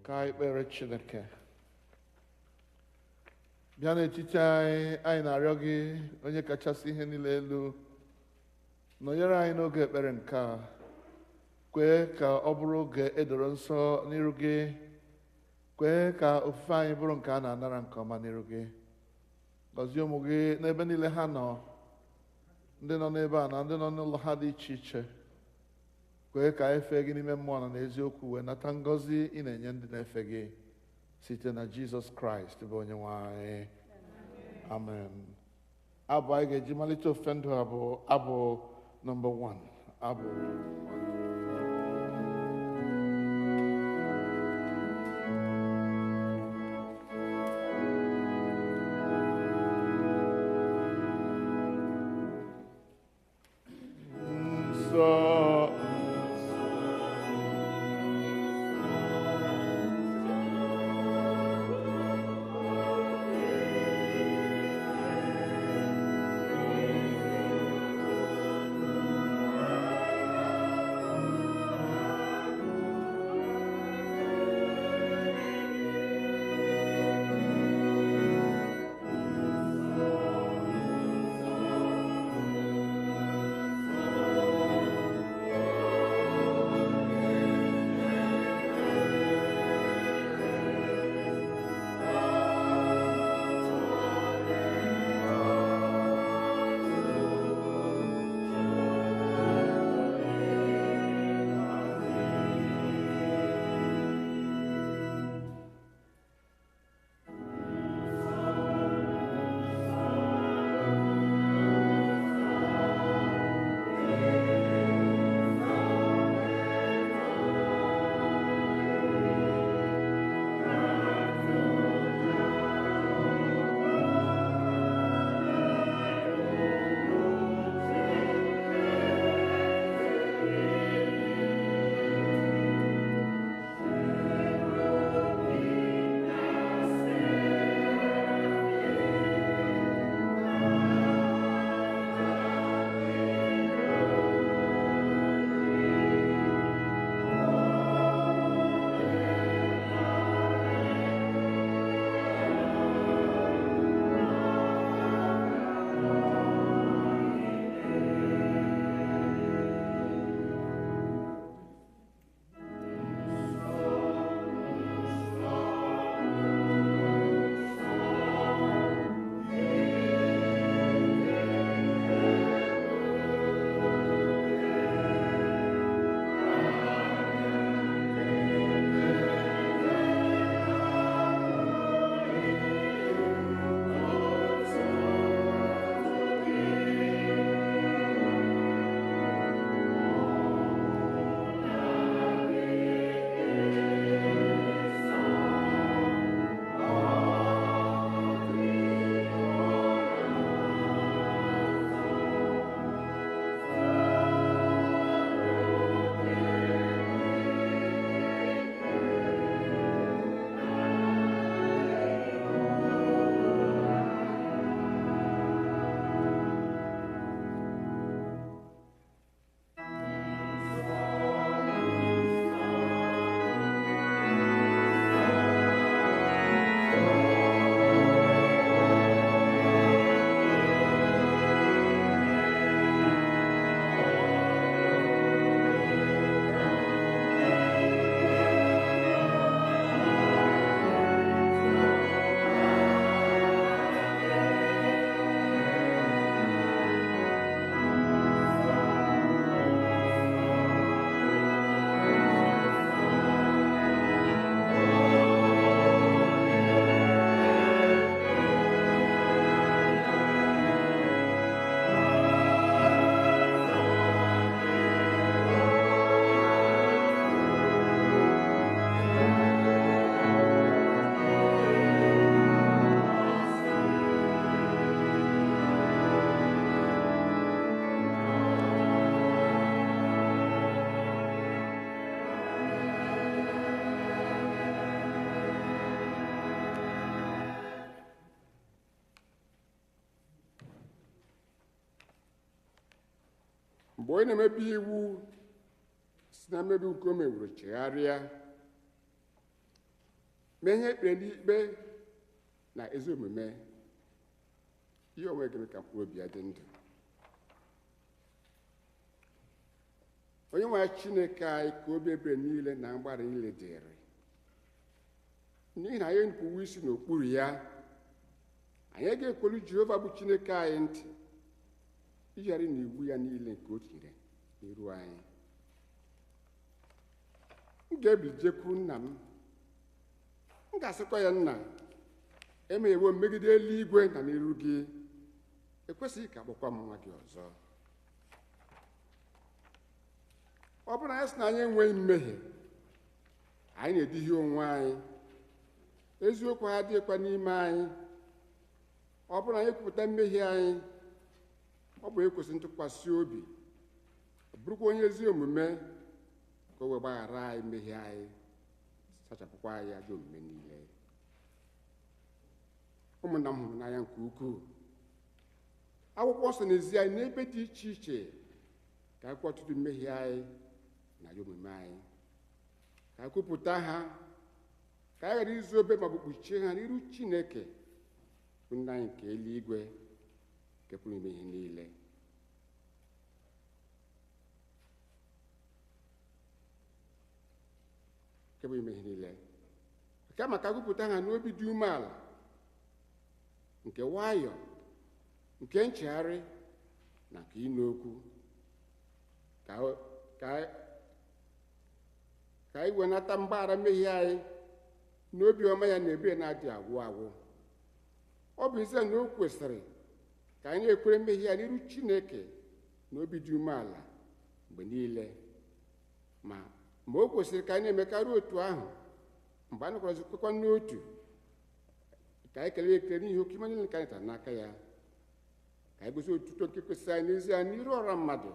ka Ekpere Chineke. Bịa n'etiti anyị na-arịọ gị onye kachasị ihe niile elu nọnyere anyị n'oge ekpere nke a. Kwee ka ọ bụrụ oge edoro nsọ n'iru gị. Kwee ka ofufe anyị bụrụ nke a na-anara nke ọma n'iru gị. Gọzie ụmụ gị n'ebe niile ha nọ, ndị nọ n'ebe a na ndị nọ n'ụlọ ha dị iche iche. Kwee ka anyị fee gị n'ime mmụọ na n'eziokwu wee nata ngọzi ị na-enye ndị na-efe gị site na Jizọs Kraịst bụ Onye-nwe anyị. Amen. Abụ anyị ga-eji malite ofufe ndụ a bụ abụ nọmba 1. Abụ 1. mgbe onye na-emebi iwu si na mmebi nke o mewuru chegharịa mee ihe ekpere n'ikpe na ezi omume, ihe onwe ga-eme ka mkpụrụ obi ya dị ndụ. Onye-nwe-ayi Chineke anyị ka obi ebere niile na mgbaghara niile dịrị, n'ihi na anyị nupụwo isi n'okpuru ya. Anyị ga-ekwelu Jehova bụ Chineke anyị ntị, ijegharị n'iwu ya niile nke o tinyere n'iru anyị. M ga-ebili jekwuru nna m ga-asịkwa ya, nna, emeghewo megide eluigwe na n'iru gị, ekwesịghị ka akpọkwa m nwa gị ọzọ. Ọ bụrụ na anyị sị na anyị enweghị mmehie, anyị na-eduhie onwe anyị, eziokwu ha adịghịkwa n'ime anyị. Ọ bụrụ na anyị kwupụta mmehie anyị, ọ bụ ekwesị ntụkwasị obi, bụrụkwa onye ezi omume, ka o wee gbaghara anyị mmehie anyị, sachapụkwa anyị ajọ omume niile. Ụmụnna m hụrụ n'anya nke ukwuu, akwụkwọ nsọ na-ezi anyị n'ebe dị iche iche ka anyị kwụọ ọtụtụ mmehie anyị na ajọ omume anyị, ka anyị kwupụta ha, ka anyị ghara izu obe ma ọ bụ kpuchie ha n'iru Chineke bụ nna anyị nke eluigwe, nke pụrụ ime ihe niile. Kama ka gụpụta ha n'obi dị umeala, nke nwayọọ, nke nchegharị na nke ịnụ okwu, ka anyị wenata mgbaghara mmehie anyị n'obi ọma ya na ebere na-adị agwụ agwụ. Ọ bụ ise na o kwesịrị ka anyị na-ekwere mmehie ya n'iru Chineke n'obi dị umeala mgbe niile, ma o kwesịrị ka anyị na-emekarị otu ahụ mgbe anyị nọkwara kwekwa n'otu, ka anyị kelee ekele n'ihi oke ime niile nke anyị tara n'aka ya, ka anyị gosi otuto nke kwesịrị anyị n'ezie n'iru ọra mmadụ,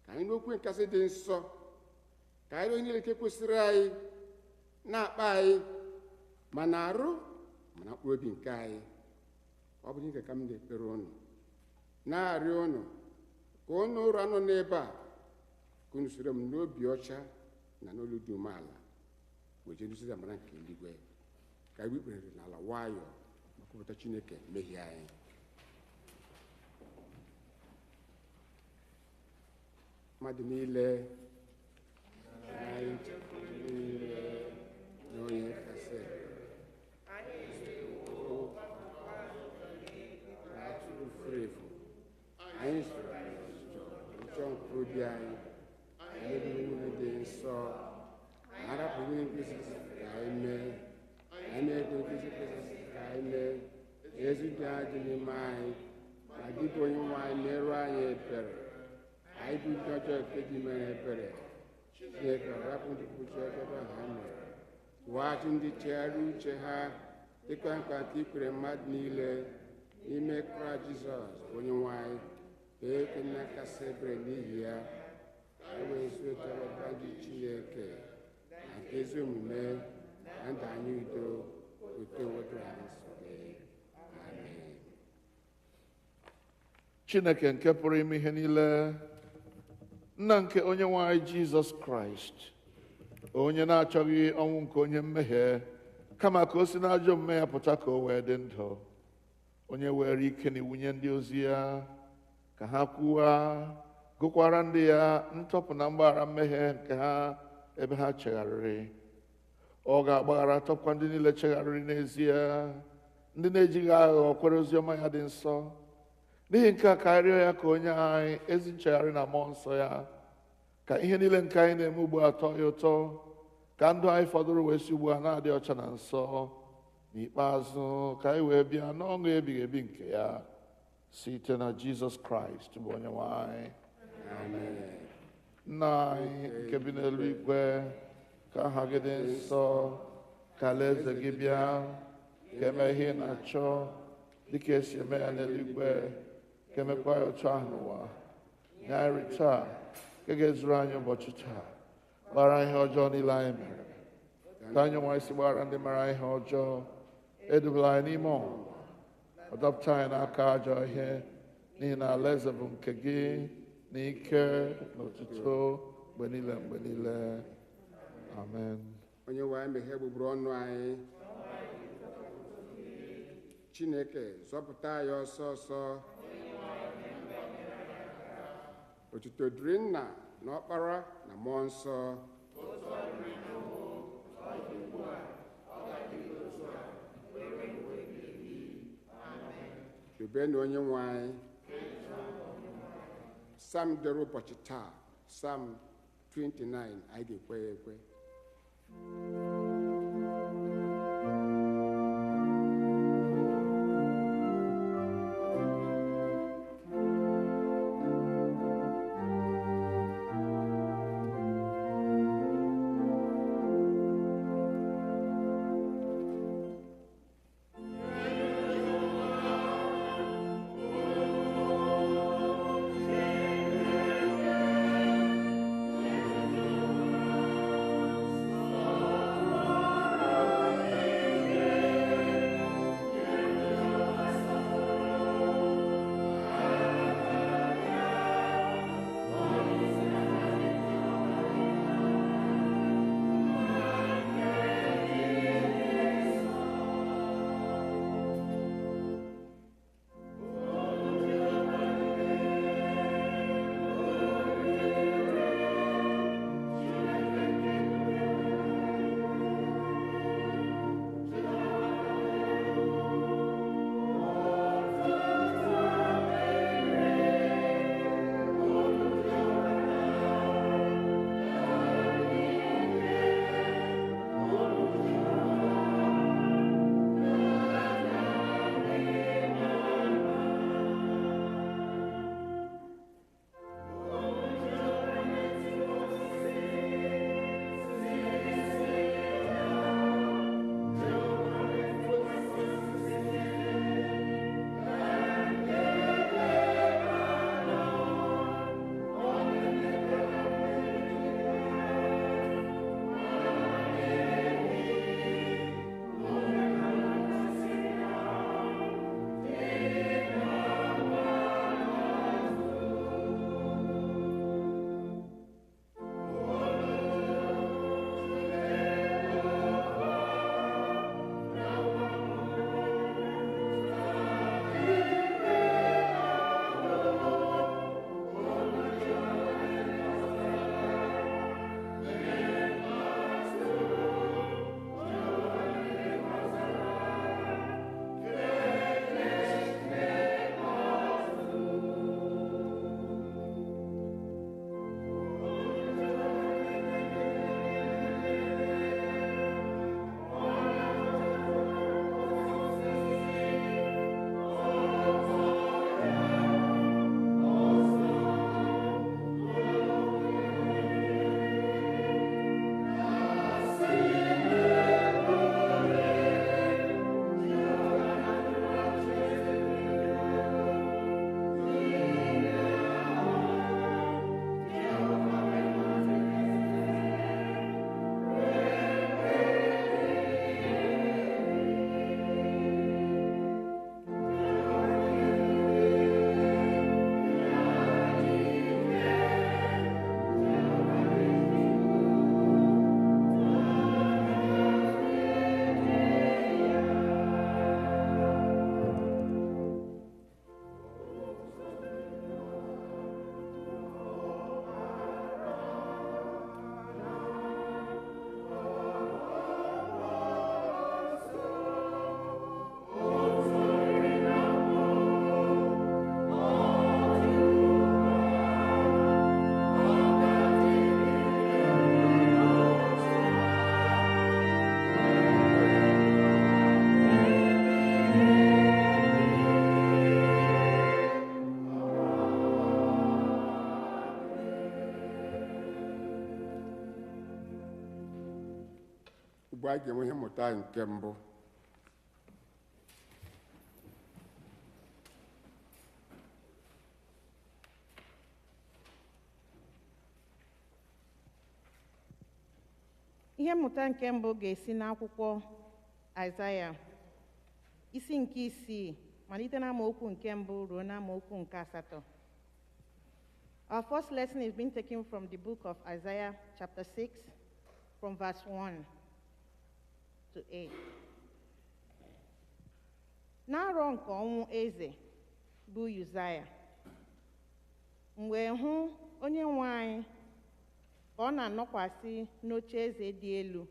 ka anyị n'okwu nkasị dị nsọ, ka anyị onye niile nke kwesịrị anyị na-akpa anyị ma na-arụ ma na mkpụrụ obi nke anyị. Ọ bụ ihe ka m na-ekpere ụnụ, na-arịọ ụnụ ka ụnụ ụra nọ n'ebe a, ka unu soro m n'obi ọcha na n'olu dị umeala, wee jee duzi amara nke eluigwe, ka anyị kpere n'ala nwayọọ ma kwupụta Chineke mmehie anyị. Mmadụ niile anyị niile na onye kasị atụrụ furu efu, anyị soro ụjọ nke obi anyị, anyị niile dị nsọ, arapụghị nkwesịrị ka anyị mee, anyị na-ekwe nkwesịrị ka anyị mee, ezi dị adị n'ime anyị, ma gị bụ Onye-nwe anyị merụ anyị ebere. Anyị bụ ndị ọjọọ nke dị mere ebere, Chineke rapụ ndị kwuchi ọjọọ ha mere, tụghachi ndị chegharị uche ha, dịkwa mkpa nke ikwere mmadụ niile n'ime Kraịst Jizọs Onye-nwe anyị, ka ekene kasị ebere n'ihi ya, anyị wee zuo chọrọba ndị Chineke na nke ezi omume na ndụ anyị udo, otu owedo anyị nsọ gị. Amen. Chineke nke pụrụ ime ihe niile, nna nke Onye-nwe-anyị Jizọs Kraịst, onye na-achọghị ọnwụ nke onye mmehie, kama ka o si n'ajọ omume ya pụta ka o wee dị ndụ, onye were ike na iwunye ndị ozi ya ka ha kwuwa, gụkwara ndị ya ntọpụ na mgbaghara mmehie nke ha ebe ha chegharịrị. Ọ ga-agbaghara tọpụkwa ndị niile chegharịrị n'ezie, ndị na-ejighị aghụghọ kwere ozi ọma ya dị nsọ. N'ihi nke a ka anyị rịọ ya ka onye anyị ezi nchegharị na mmụọ nsọ ya, ka ihe niile nke anyị na-eme ugbu a tọọ ya ụtọ, ka ndụ anyị fọdụrụ wee si ugbu a na-adị ọcha na nsọ, n'ikpeazụ ka anyị wee bịa n'ọṅụ ebighị ebi nke ya, site na Jizọs Kraịst bụ Onye-nwe anyị. Amen. Nna anyị nke bi n'eluigwe, ka aha gị dị nsọ, ka alaeze gị bịa, ka eme ihe ị na-achọ dịka esi eme ya n'eluigwe, ka emekwa ya otu ahụ n'ụwa. Nye anyị nri taa, ka ga-ezuru anyị ụbọchị taa, gbara ihe ọjọọ niile anyị mere, ka anyị nwa isi gbara ndị mere anyị ihe ọjọọ, edubala anyị n'ime ọnwụnwa, ọ dọpụta anyị n'aka ajọ ihe, n'ihi na alaeze bụ nke gị, na ike na otuto mgbe niile mgbe niile. Amen. Onye-nwe-ayi meghee gbugburu ọnụ anyị. Chineke zọpụta anyị ọsọ ọsọ. Otuto dịrị Nna na Ọkpara na Mmụọ Nsọ. Tobenụ Onye-nwe-ayi. Psalm dịrị ụbọchị taa, Psalm 29, anyị ga-ekwe ya ekwe. Ugbu a ga-enwe ihe mmụta nke mbụ. Ihe mmụta nke mbụ ga-esi n'akwụkwọ Aịzaya isi nke 6 malite n'amaokwu nke mbụ ruo n'amaokwu nke 8. Our first lesson is being taken from the book of Isaiah chapter 6 from verse 1. to 8. N'arọ nke ọnwụ eze bụ Uzaya, mgbe hụ Onye-nwe anyị ka ọ na-anọkwasị n'oche eze dị elu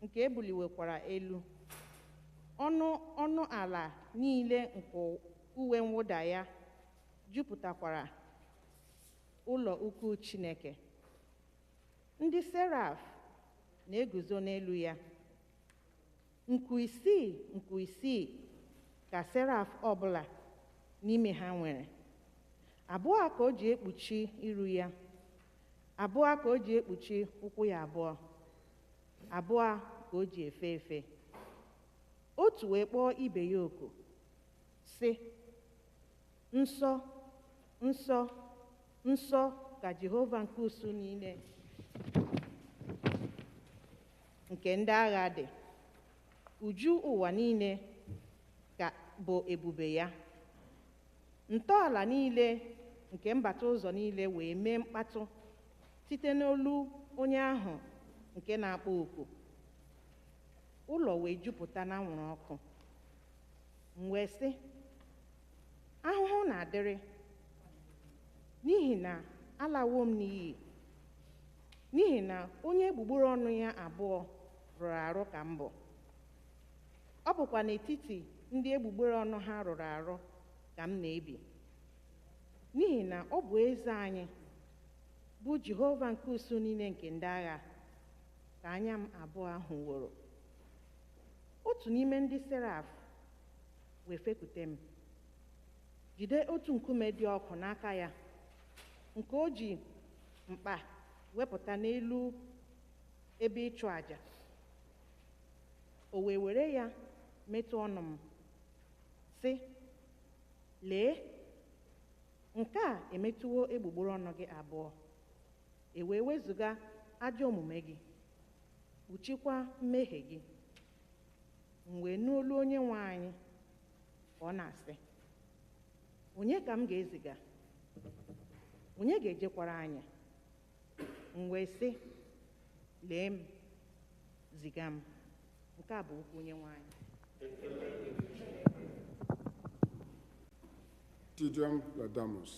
nke ebuliwekwara elu, ọnụ ala niile nke uwe mwụda ya jupụtakwara ụlọ ukwu Chineke. Ndị seraf na-eguzo n'elu ya. Nku isii ka seraf ọbụla n'ime ha nwere. Abụọ ka o ji ekpuchi iru ya, abụọ ka o ji ekpuchi ụkwụ ya abụọ, abụọ ka o ji efe efe. Otu wee kpọọ ibe ya oku, sị, nsọ, nsọ, nsọ ka Jehova nke usu niile nke ndị agha dị. Uju ụwa niile ka bụ ebube ya. Ntọala niile nke mbata ụzọ niile wee mee mkpatụ site n'olu onye ahụ nke na-akpọ oku. Ụlọ wee jupụta na anwụrụ ọkụ. M wee sị, ahụhụ na-adịrị, n'ihi na alawo m n'iyi, n'ihi na onye egbugbere ọnụ ya abụọ rụrụ arụ ka m bụ. Ọ bụkwa n'etiti ndị egbugbere ọnụ ha rụrụ arụ ka m na-ebi, n'ihi na ọ bụ eze anyị bụ Jehova nke usu niile nke ndị agha ka anya m abụọ ahụ woro. Otu n'ime ndị seraf wee fekute m, jide otu nkume dị ọkụ n'aka ya, nke o ji mkpa wepụta n'elu ebe ịchụ àjà. O wee were ya metụ ọnụ m, sị, lee, nke a emetụwo egbugbere ọnụ gị abụọ. E wee wezụga ajọ omume gị, kpuchikwa mmehie gị. M wee nụ olu Onye-nwe anyị ka ọ na-asị, onye ka m ga-eziga? Onye ga-ejekwara anyị? M wee sị, lee m, ziga m. Nke a bụ okwu Onye-nwe anyị. Deum Laudamus.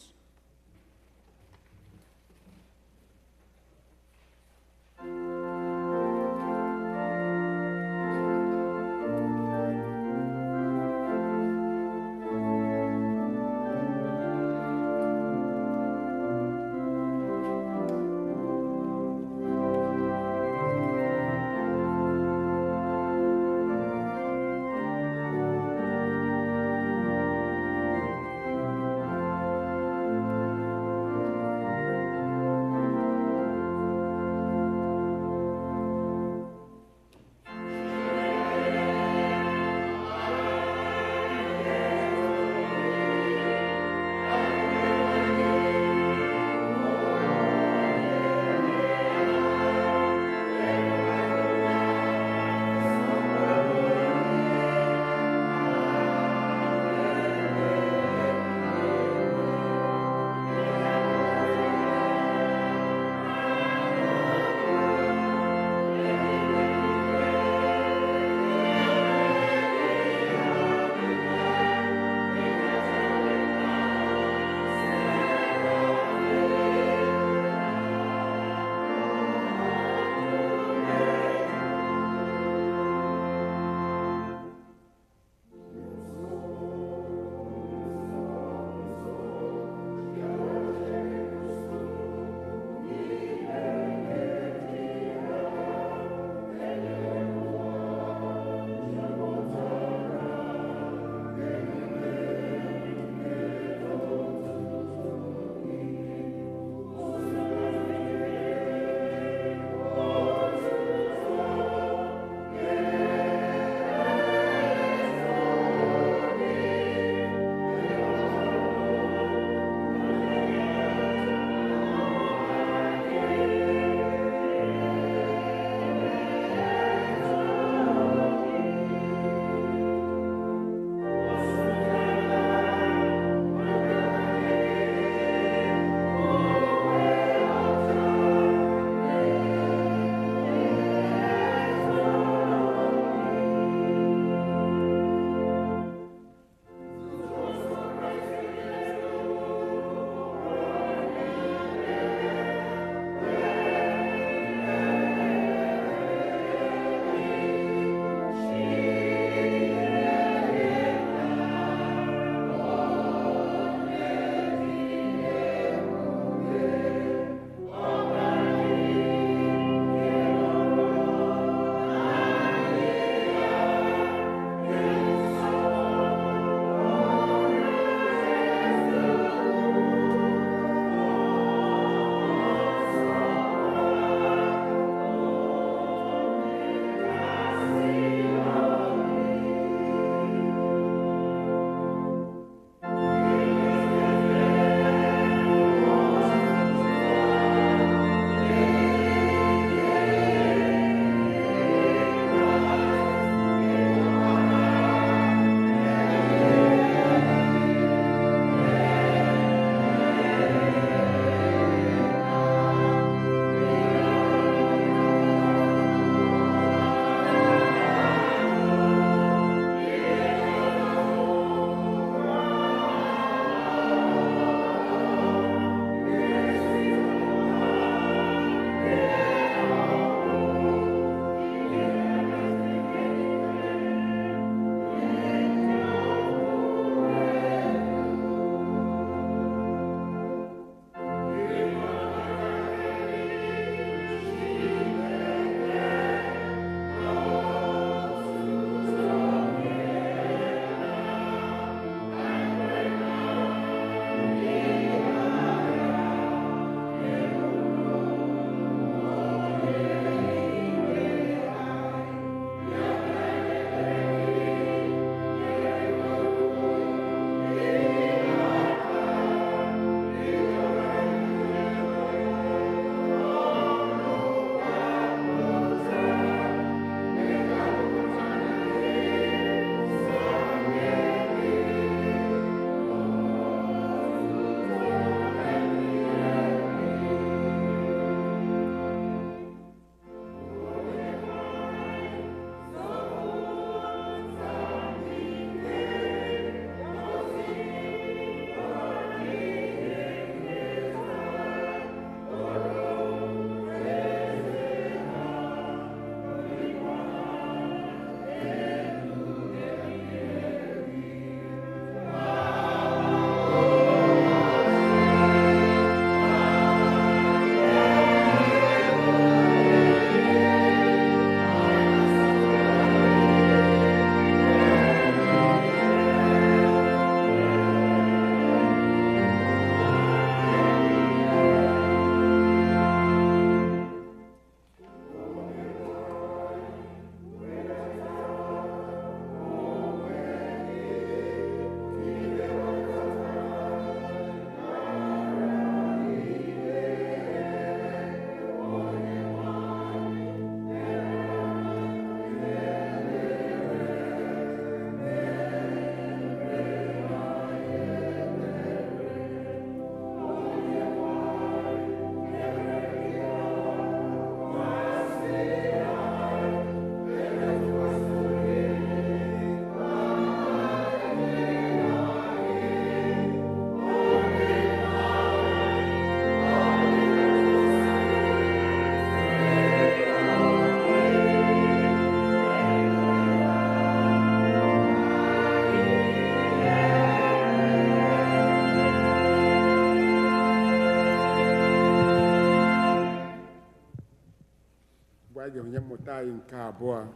anyị ga-enye mmụta anyị nke abụọ.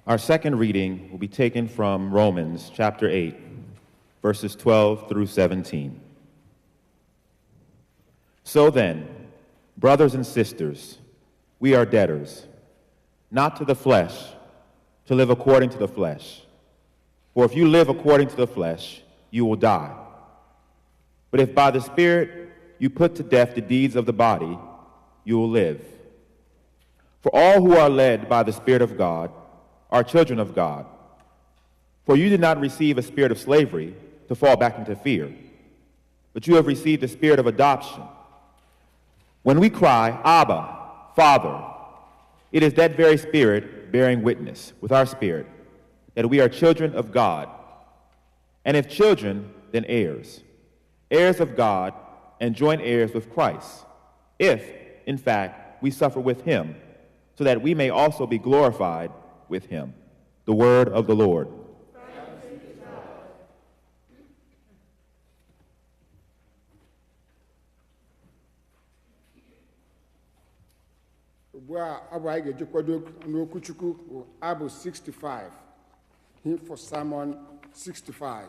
Our second reading will be taken from Romans chapter 8, verses 12 through 17. So then, brothers and sisters, we are debtors, not to the flesh, to live according to the flesh. For if you live according to the flesh, you will die. But if by the Spirit you put to death the deeds of the body, you will live. For all who are led by the Spirit of God are children of God. For you did not receive a spirit of slavery to fall back into fear, but you have received the spirit of adoption. When we cry, Abba, Father, it is that very Spirit bearing witness with our spirit that we are children of God. And if children, then heirs, heirs of God and joint heirs with Christ, if, in fact, we suffer with him, so that we may also be glorified with him. The word of the Lord. Ugbu a abụ anyị ga-eji kwado n'okwu Chukwu bụ abụ 65, hymn for Sermon 65.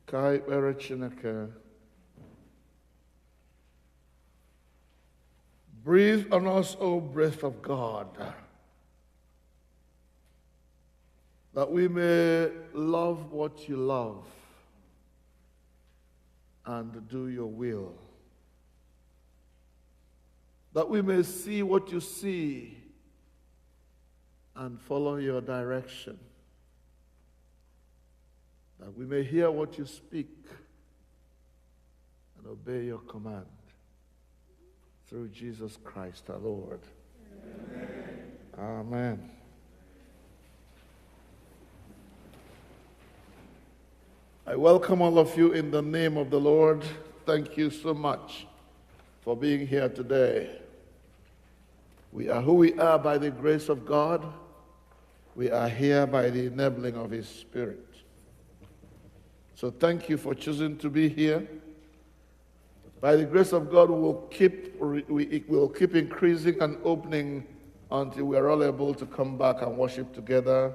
Ka ekpere Chineke. Breathe on us, O breath of God, that we may love what you love and do your will, that we may see what you see and follow your direction, that we may hear what you speak and obey your command. Through Jesus Christ our Lord. Amen. Amen. I welcome all of you in the name of the Lord. Thank you so much for being here today. We are who we are by the grace of God. We are here by the enabling of His Spirit. So thank you for choosing to be here. By the grace of God, we will keep increasing and opening until we are all able to come back and worship together.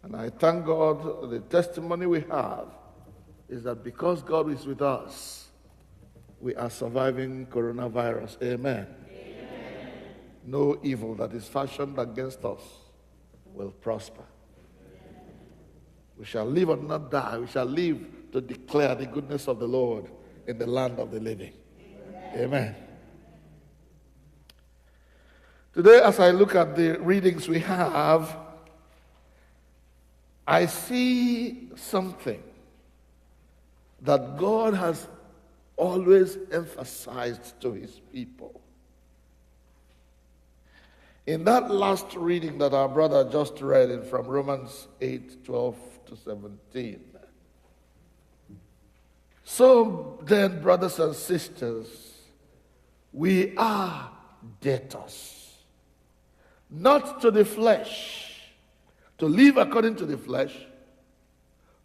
And I thank God. The testimony we have is that because God is with us, we are surviving coronavirus. Amen. Amen. No evil that is fashioned against us will prosper. We shall live and not die. We shall live to declare the goodness of the Lord in the land of the living. Amen. Today, as I look at the readings we have, I see something that God has always emphasized to his people. In that last reading that our brother just read from Romans 8:12 to 17. So then, brothers and sisters, we are debtors, not to the flesh, to live according to the flesh.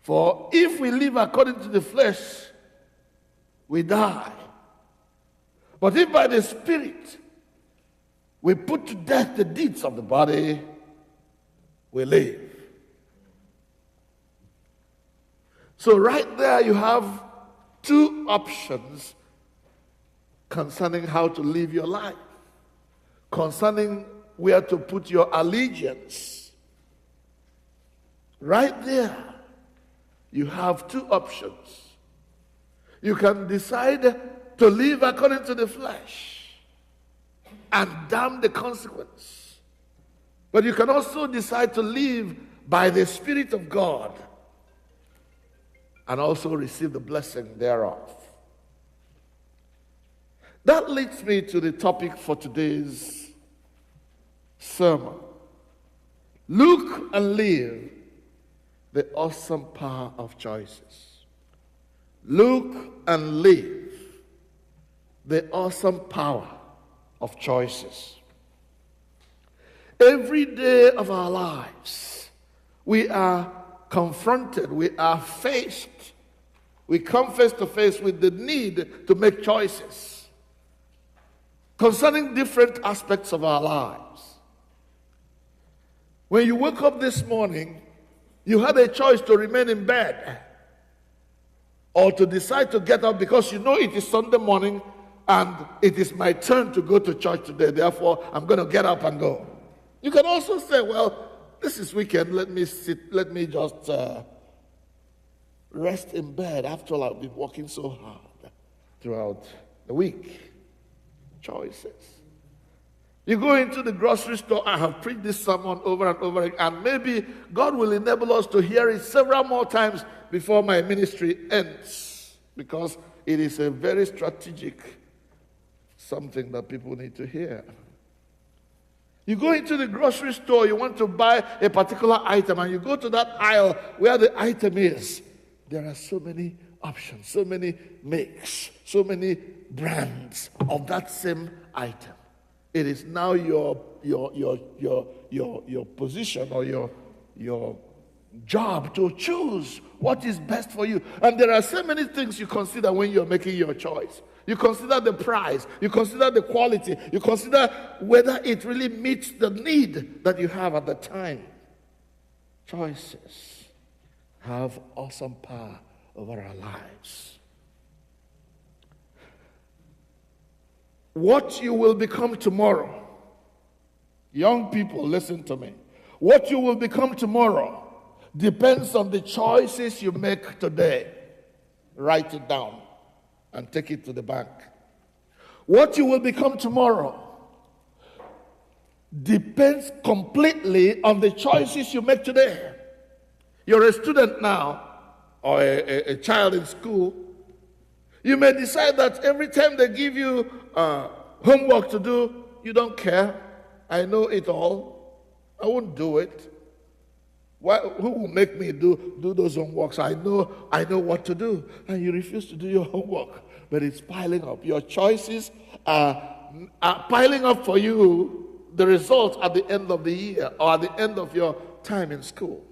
For if we live according to the flesh, we die. But if by the Spirit we put to death the deeds of the body, we live. So right there you have two options concerning how to live your life, concerning where to put your allegiance. Right there, you have two options. You can decide to live according to the flesh and damn the consequence. But you can also decide to live by the Spirit of God and also receive the blessing thereof. That leads me to the topic for today's sermon. Look and live the awesome power of choices. Look and live the awesome power of choices. Every day of our lives, we are confronted, we are faced, we come face to face with the need to make choices concerning different aspects of our lives. When you woke up this morning, you had a choice to remain in bed or to decide to get up because you know it is Sunday morning and it is my turn to go to church today. Therefore, I'm going to get up and go. You can also say, well, this is weekend. Let me just rest in bed. After all, I've been working so hard throughout the week. Choices. You go into the grocery store. I have preached this sermon over and over again, and maybe God will enable us to hear it several more times before my ministry ends, because it is a very strategic something that people need to hear. You go into the grocery store, you want to buy a particular item, and you go to that aisle where the item is. There are so many options, so many makes, so many brands of that same item. It is now your position or your job to choose what is best for you. And there are so many things you consider when you're making your choice. You consider the price, you consider the quality, you consider whether it really meets the need that you have at the time. Choices have awesome power over our lives. What you will become tomorrow, young people, listen to me. What you will become tomorrow depends on the choices you make today. Write it down and take it to the bank. What you will become tomorrow depends completely on the choices you make today. You're a student now, or a child in school. You may decide that every time they give you homework to do, you don't care. I know it all. I won't do it. Who will make me do those homeworks? I know what to do. And you refuse to do your homework. But it's piling up. Your choices are piling up for you the results at the end of the year or at the end of your time in school.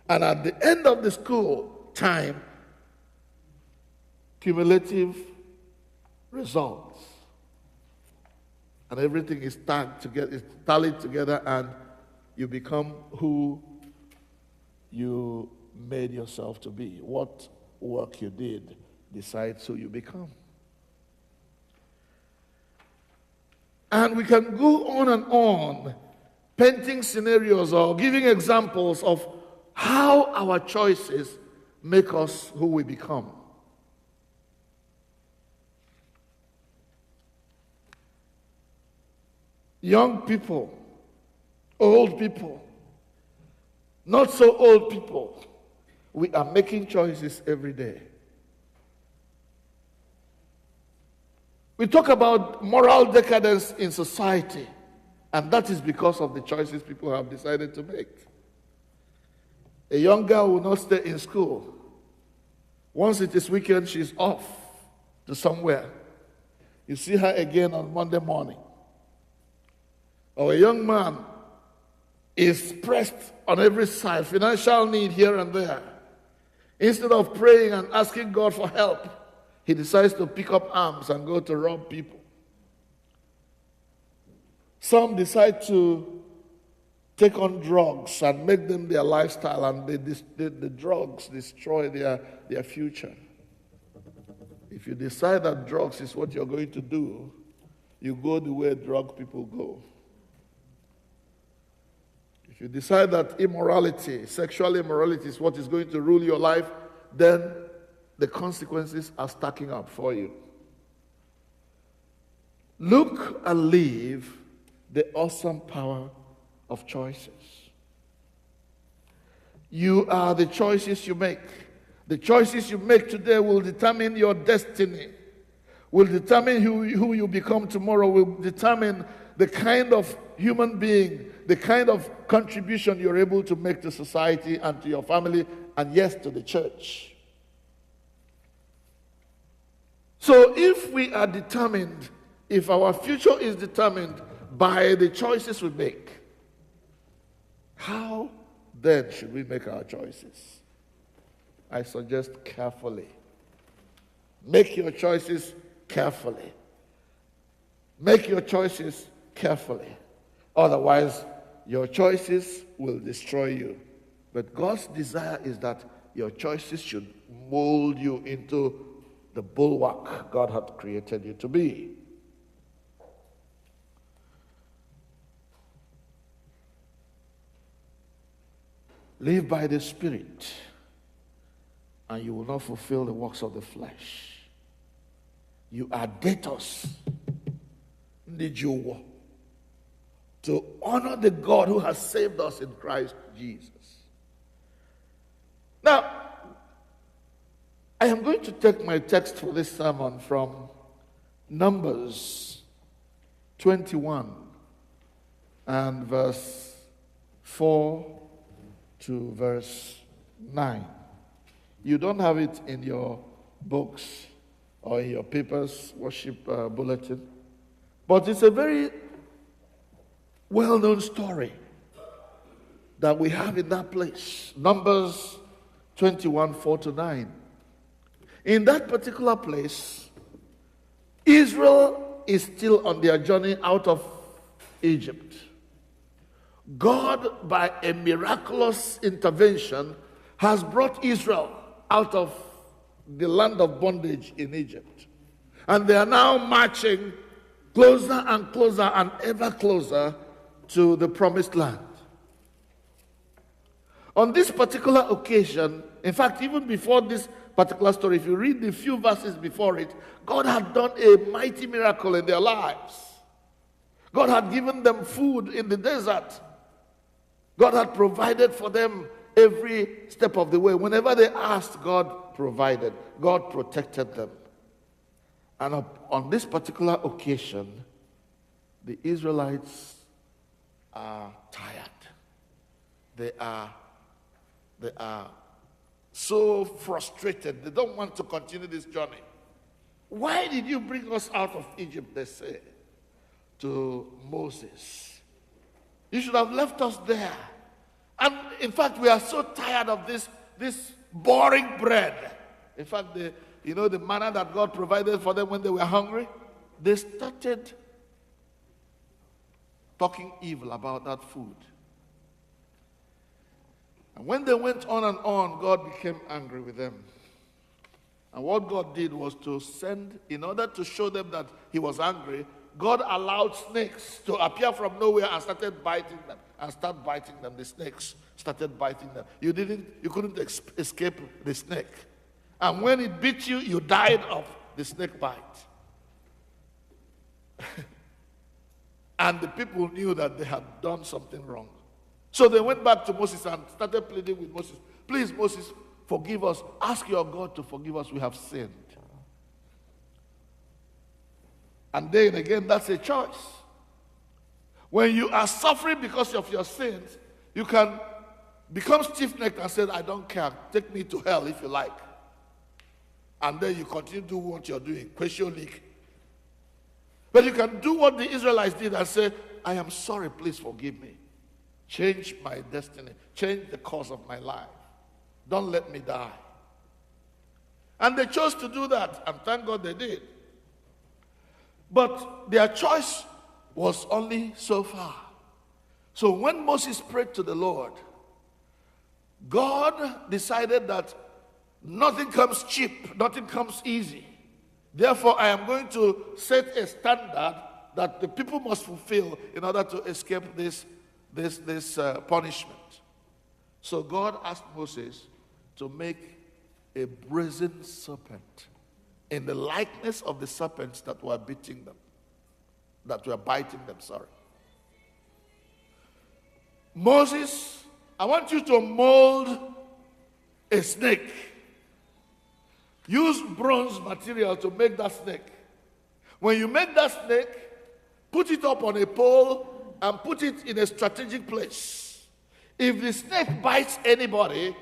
And at the end of the school time, cumulative results. And everything is tallied together, and you become who you made yourself to be. What work you did decides who you become. And we can go on, painting scenarios or giving examples of how our choices make us who we become. Young people, old people, not so old people, we are making choices every day. We talk about moral decadence in society, and that is because of the choices people have decided to make. A young girl will not stay in school. Once it is weekend, she's off to somewhere. You see her again on Monday morning. Or a young man is pressed on every side, financial need here and there. Instead of praying and asking God for help, he decides to pick up arms and go to rob people. Some decide to take on drugs and make them their lifestyle, and the drugs destroy their future. If you decide that drugs is what you're going to do, you go the way drug people go. If you decide that immorality, sexual immorality is what is going to rule your life, then the consequences are stacking up for you. Look and live the awesome power of choices. You are the choices you make. The choices you make today will determine your destiny, will determine who you become tomorrow, will determine the kind of human being, the kind of contribution you're able to make to society and to your family, and yes, to the church. So if we are determined, if our future is determined by the choices we make, how then should we make our choices? I suggest carefully. Make your choices carefully. Make your choices carefully. Otherwise, your choices will destroy you. But God's desire is that your choices should mold you into the bulwark God had created you to be. Live by the Spirit, and you will not fulfill the works of the flesh. You are debtors, to honor the God who has saved us in Christ Jesus. Now, I am going to take my text for this sermon from Numbers 21 and verse 4 to verse 9. You don't have it in your books or in your papers, worship bulletin, but it's a very well-known story that we have in that place. Numbers 21, 4 to 9. In that particular place, Israel is still on their journey out of Egypt. God, by a miraculous intervention, has brought Israel out of the land of bondage in Egypt. And they are now marching closer and closer and ever closer to the promised land. On this particular occasion, in fact, even before this particular story, if you read the few verses before it, God had done a mighty miracle in their lives. God had given them food in the desert. God had provided for them every step of the way. Whenever they asked, God provided. God protected them. And on this particular occasion, the Israelites are tired. They are so frustrated. They don't want to continue this journey. Why did you bring us out of Egypt, they say to Moses. You should have left us there. And in fact, we are so tired of this boring bread. In fact, the manna that God provided for them when they were hungry, they started talking evil about that food. And when they went on and on, God became angry with them. And what God did was to send, in order to show them that he was angry, God allowed snakes to appear from nowhere and started biting them. The snakes started biting them. You couldn't escape the snake. And when it bit you, you died of the snake bite. And the people knew that they had done something wrong. So they went back to Moses and started pleading with Moses. Please, Moses, forgive us. Ask your God to forgive us. We have sinned. And then again, that's a choice. When you are suffering because of your sins, you can become stiff-necked and say, I don't care. Take me to hell if you like. And then you continue to do what you're doing. Question leak. But you can do what the Israelites did and say, I am sorry, please forgive me. Change my destiny. Change the course of my life. Don't let me die. And they chose to do that, and thank God they did. But their choice was only so far. So when Moses prayed to the Lord, God decided that nothing comes cheap, nothing comes easy. Therefore, I am going to set a standard that the people must fulfill in order to escape this punishment. So God asked Moses to make a brazen serpent in the likeness of the serpents that were biting them, that were biting them, sorry. Moses, I want you to mold a snake. Use bronze material to make that snake. When you make that snake, put it up on a pole and put it in a strategic place. If the snake bites anybody,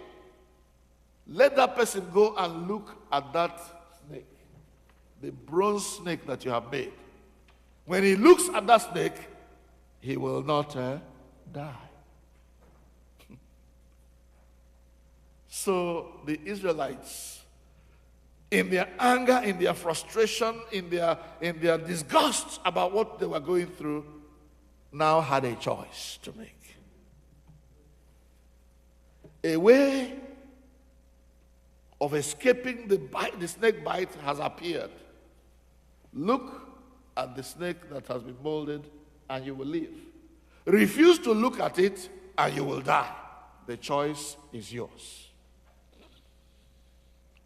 let that person go and look at that snake, the bronze snake that you have made. When he looks at that snake, he will not die. So the Israelites, in their anger, in their frustration, in their disgust about what they were going through, now had a choice to make. A way of escaping the snake bite has appeared. Look at the snake that has been molded and you will live. Refuse to look at it and you will die. The choice is yours.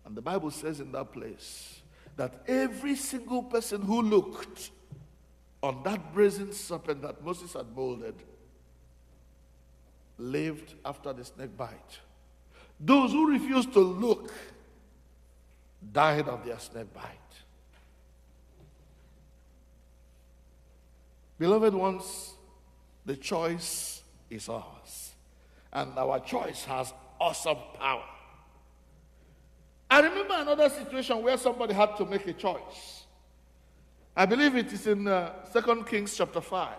And the Bible says in that place that every single person who looked on that brazen serpent that Moses had molded lived after the snake bite. Those who refused to look died of their snake bite. Beloved ones, the choice is ours. And our choice has awesome power. I remember another situation where somebody had to make a choice. I believe it is in 2 Kings chapter 5.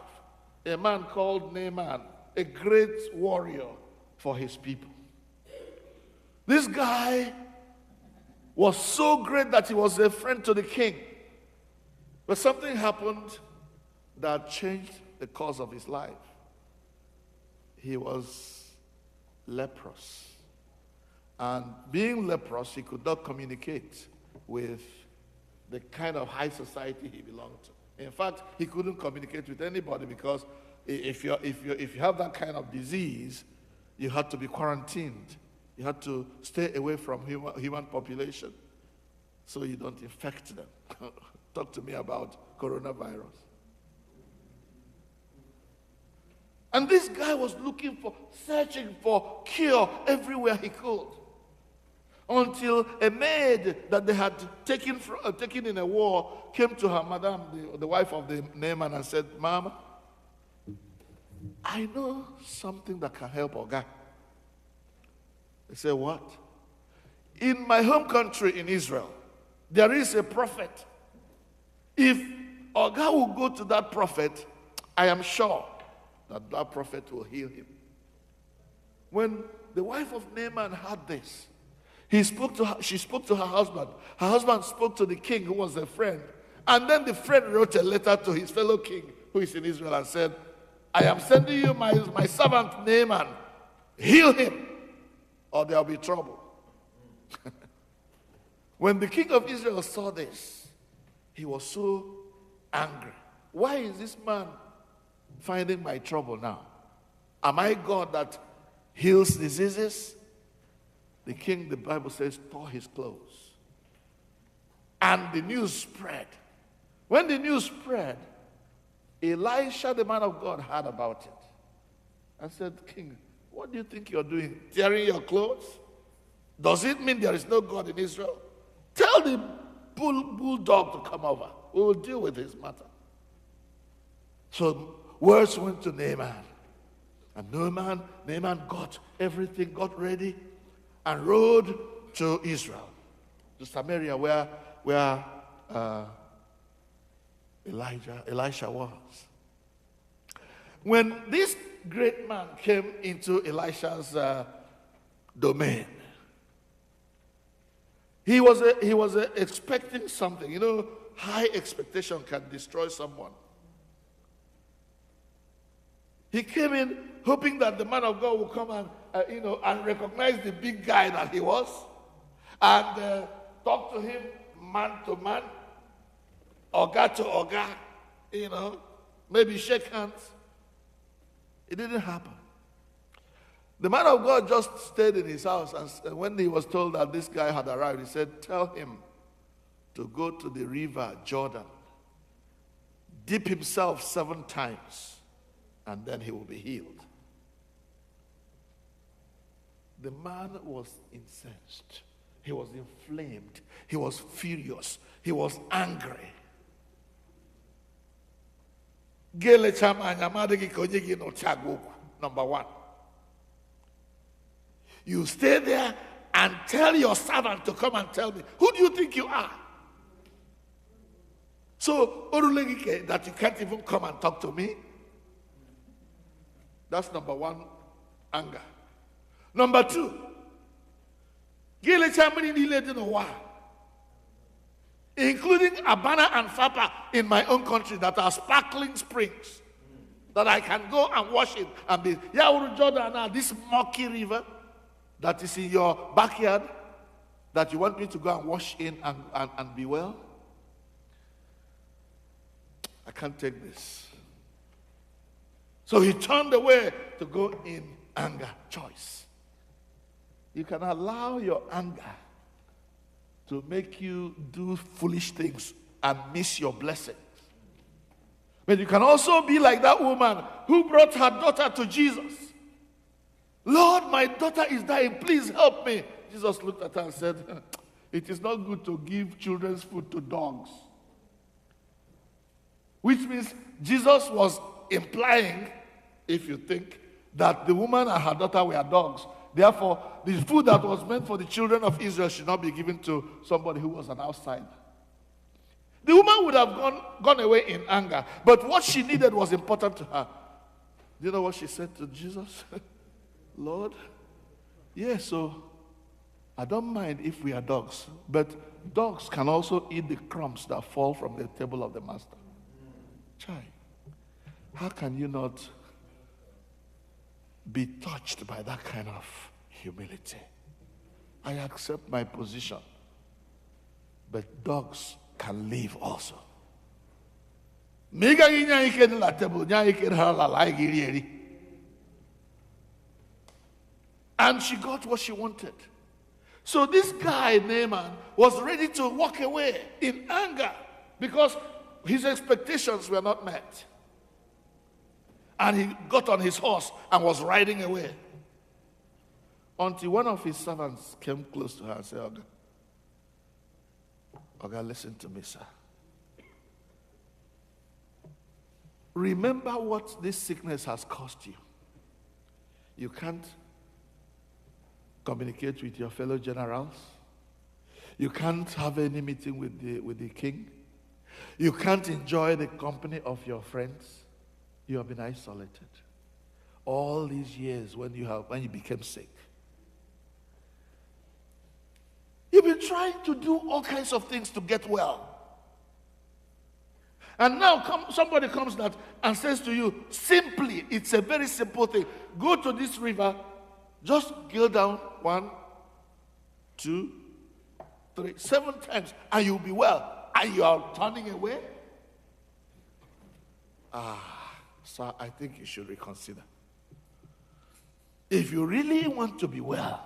A man called Naaman, a great warrior for his people. This guy was so great that he was a friend to the king. But something happened that changed the course of his life. He was leprous. And being leprous, he could not communicate with the kind of high society he belonged to. In fact, he couldn't communicate with anybody because if you have that kind of disease, you had to be quarantined. You had to stay away from human population so you don't infect them. Talk to me about coronavirus. And this guy was searching for cure everywhere he could. Until a maid that they had taken in a war came to her, Madam, the wife of the Naaman, and said, Mama, I know something that can help Oga. They said, what? In my home country in Israel, there is a prophet. If Oga will go to that prophet, I am sure that that prophet will heal him. When the wife of Naaman heard this, She spoke to her husband. Her husband spoke to the king, who was a friend. And then the friend wrote a letter to his fellow king, who is in Israel, and said, I am sending you my servant Naaman. Heal him, or there will be trouble. When the king of Israel saw this, he was so angry. Why is this man finding my trouble now? Am I God that heals diseases? The king, the Bible says, tore his clothes. And the news spread. When the news spread, Elisha, the man of God, heard about it. I said, King, what do you think you're doing? Tearing your clothes? Does it mean there is no God in Israel? Tell the bulldog to come over. We will deal with his matter. So words went to Naaman. And Naaman got everything, got ready, and rode to Israel, to Samaria, where Elisha was. When this great man came into Elisha's domain, he was expecting something. You know, high expectation can destroy someone. He came in hoping that the man of God would come and and recognize the big guy that he was, and talk to him man to man, oga to oga, maybe shake hands. It didn't happen. The man of God just stayed in his house, and when he was told that this guy had arrived, he said, tell him to go to the river Jordan, dip himself 7 times, and then he will be healed. The man was incensed. He was inflamed. He was furious. He was angry. Number 1. You stay there and tell your servant to come and tell me, who do you think you are? So, that you can't even come and talk to me? That's number 1, anger. Number 2, including Abana and Fapa in my own country that are sparkling springs that I can go and wash in and be. Jordan, this murky river that is in your backyard that you want me to go and wash in and be well? I can't take this. So he turned away to go in anger. Choice. You can allow your anger to make you do foolish things and miss your blessings. But you can also be like that woman who brought her daughter to Jesus. Lord, my daughter is dying. Please help me. Jesus looked at her and said, it is not good to give children's food to dogs. Which means Jesus was implying, if you think, that the woman and her daughter were dogs. Therefore, the food that was meant for the children of Israel should not be given to somebody who was an outsider. The woman would have gone away in anger, but what she needed was important to her. Do you know what she said to Jesus? Lord, yes, so I don't mind if we are dogs, but dogs can also eat the crumbs that fall from the table of the master. Chai, how can you not be touched by that kind of humility? I accept my position, but dogs can live also. And she got what she wanted. So this guy, Naaman, was ready to walk away in anger because his expectations were not met. And he got on his horse and was riding away. Until one of his servants came close to her and said, Oga, listen to me, sir. Remember what this sickness has cost you. You can't communicate with your fellow generals. You can't have any meeting with the king. You can't enjoy the company of your friends. You have been isolated all these years when you became sick. You've been trying to do all kinds of things to get well. And now somebody comes that and says to you, simply, it's a very simple thing. Go to this river, just go down 1, 2, 3, 7 times, and you'll be well. And you are turning away? Sir, I think you should reconsider. If you really want to be well,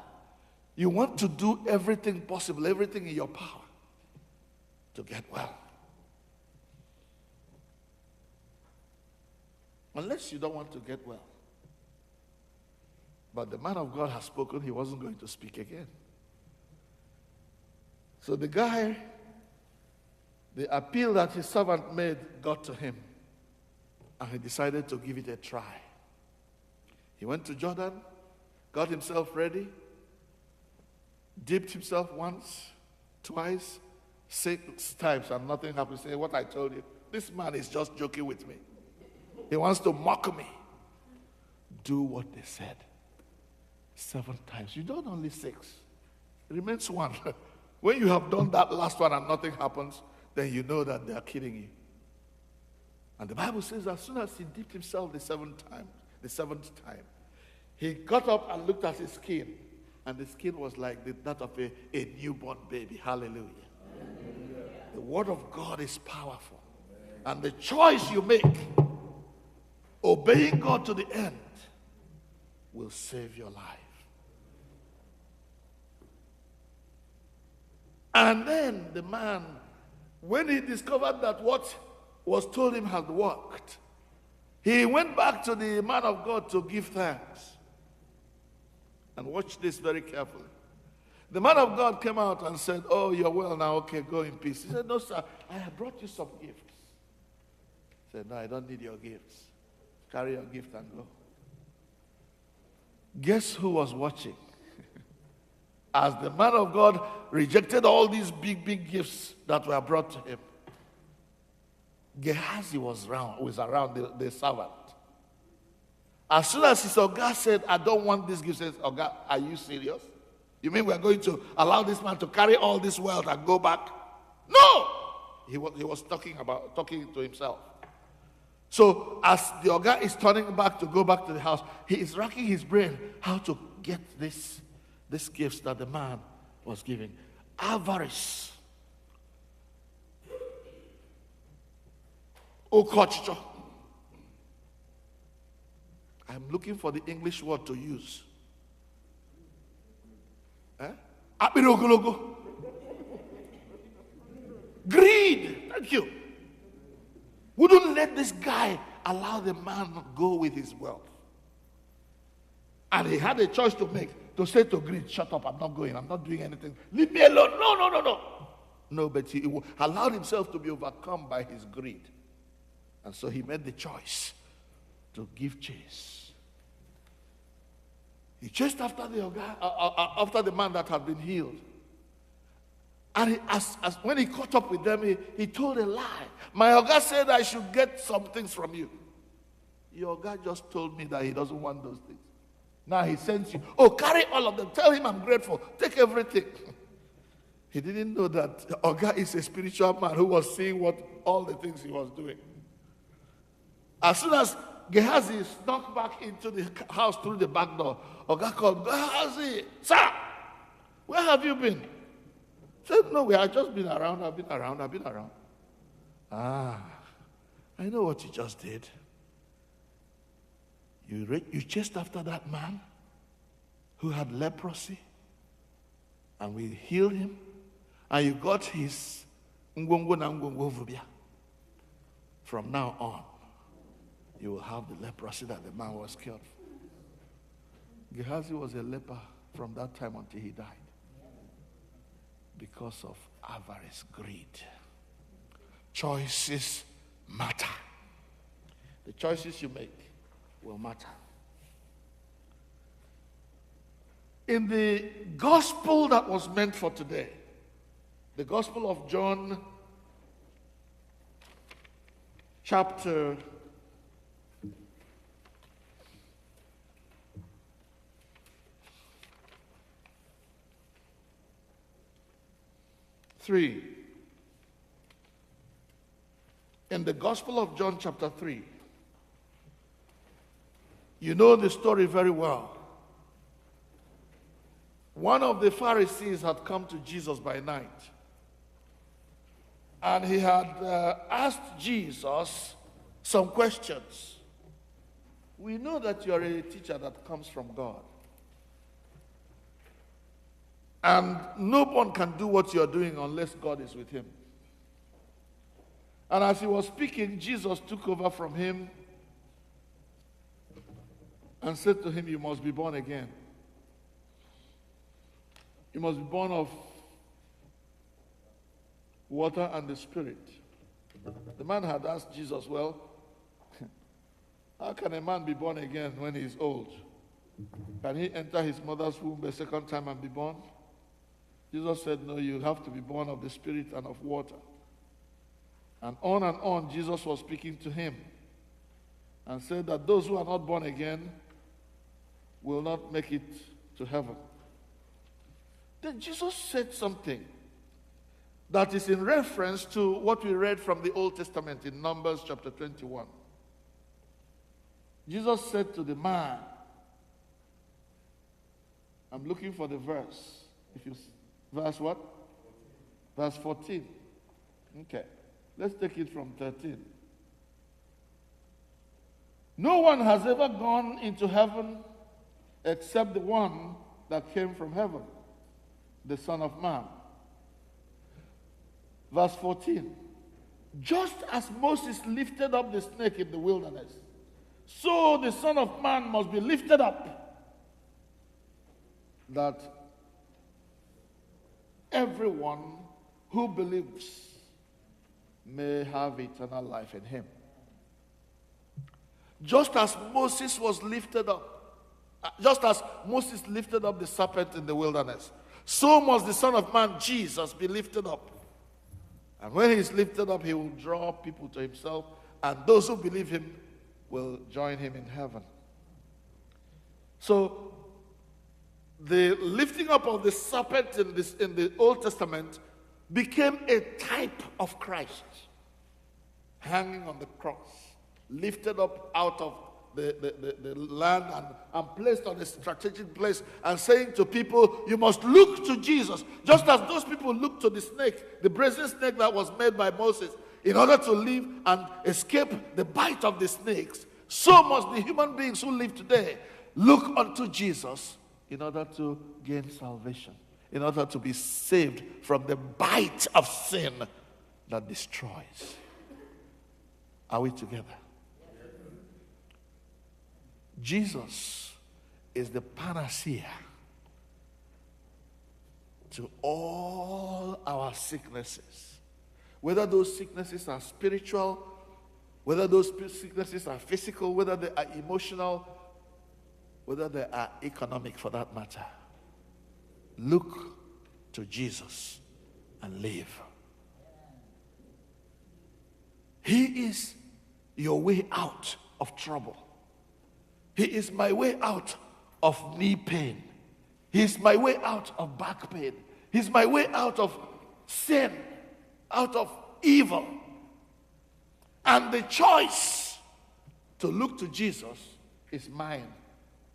you want to do everything possible, everything in your power to get well. Unless you don't want to get well. But the man of God has spoken, he wasn't going to speak again. So the guy, the appeal that his servant made got to him, and he decided to give it a try. He went to Jordan, got himself ready, dipped himself once, twice, 6 times, and nothing happened. Say, what I told you, this man is just joking with me. He wants to mock me. Do what they said. 7 times. You don't only 6. It remains 1. When you have done that last one and nothing happens, then you know that they are kidding you. And the Bible says as soon as he dipped himself the 7th time, he got up and looked at his skin. And the skin was like that of a newborn baby. Hallelujah. The word of God is powerful. And the choice you make, obeying God to the end, will save your life. And then the man, when he discovered that what was told him had worked, he went back to the man of God to give thanks. And watch this very carefully. The man of God came out and said, oh, you're well now, okay, go in peace. He said, no, sir, I have brought you some gifts. He said, no, I don't need your gifts. Carry your gift and go. Guess who was watching? As the man of God rejected all these big gifts that were brought to him, Gehazi was around the servant. As soon as his Oga said, I don't want this gift, says, Oga, are you serious? You mean we're going to allow this man to carry all this wealth and go back? No! He was talking to himself. So as the Oga is turning back to go back to the house, he is racking his brain how to get this gifts that the man was giving. Avarice. Okochicho. I'm looking for the English word to use. Apirogologo. Greed. Thank you. Wouldn't let this guy allow the man go with his wealth. And he had a choice to make, to say to greed, shut up, I'm not going, I'm not doing anything. Leave me alone. No. No, but he allowed himself to be overcome by his greed. And so he made the choice to give chase. He chased after the man that had been healed. And when he caught up with them, he told a lie. My Oga said I should get some things from you. Your Oga just told me that he doesn't want those things. Now he sends you, carry all of them. Tell him I'm grateful. Take everything. He didn't know that Oga is a spiritual man who was seeing all the things he was doing. As soon as Gehazi snuck back into the house through the back door, Oga called, Gehazi, sir, where have you been? He said, no, I've just been around, I've been around. I know what you just did. You chased after that man who had leprosy, and we healed him, and you got his ngwongwo na ngwongwo vubia. From now on, you will have the leprosy that the man was cured for. Gehazi was a leper from that time until he died because of avarice, greed. Choices matter. The choices you make will matter. In the gospel that was meant for today, the Gospel of John, chapter 14. 3. In the Gospel of John chapter 3, you know the story very well. One of the Pharisees had come to Jesus by night, and he had asked Jesus some questions. We know that you are a teacher that comes from God, and no one can do what you are doing unless God is with him. And as he was speaking, Jesus took over from him and said to him, you must be born again. You must be born of water and the Spirit. The man had asked Jesus, well, how can a man be born again when he is old? Can he enter his mother's womb a second time and be born? Jesus said, no, you have to be born of the Spirit and of water. And on Jesus was speaking to him and said that those who are not born again will not make it to heaven. Then Jesus said something that is in reference to what we read from the Old Testament in Numbers chapter 21. Jesus said to the man, I'm looking for the verse. Verse what? Verse 14. Okay. Let's take it from 13. No one has ever gone into heaven except the one that came from heaven, the Son of Man. Verse 14. Just as Moses lifted up the snake in the wilderness, so the Son of Man must be lifted up, that everyone who believes may have eternal life in him. Just as Moses was lifted up, just as Moses lifted up the serpent in the wilderness, so must the Son of Man, Jesus, be lifted up. And when he is lifted up, he will draw people to himself, and those who believe him will join him in heaven. So, the lifting up of the serpent in the Old Testament became a type of Christ, hanging on the cross, lifted up out of the land and placed on a strategic place, and saying to people, you must look to Jesus, just as those people looked to the snake, the brazen snake that was made by Moses, in order to live and escape the bite of the snakes. So must the human beings who live today look unto Jesus in order to gain salvation, in order to be saved from the bite of sin that destroys. Are we together? Jesus is the panacea to all our sicknesses. Whether those sicknesses are spiritual, whether those sicknesses are physical, whether they are emotional, whether they are economic for that matter. Look to Jesus and live. He is your way out of trouble. He is my way out of knee pain. He is my way out of back pain. He is my way out of sin, out of evil. And the choice to look to Jesus is mine,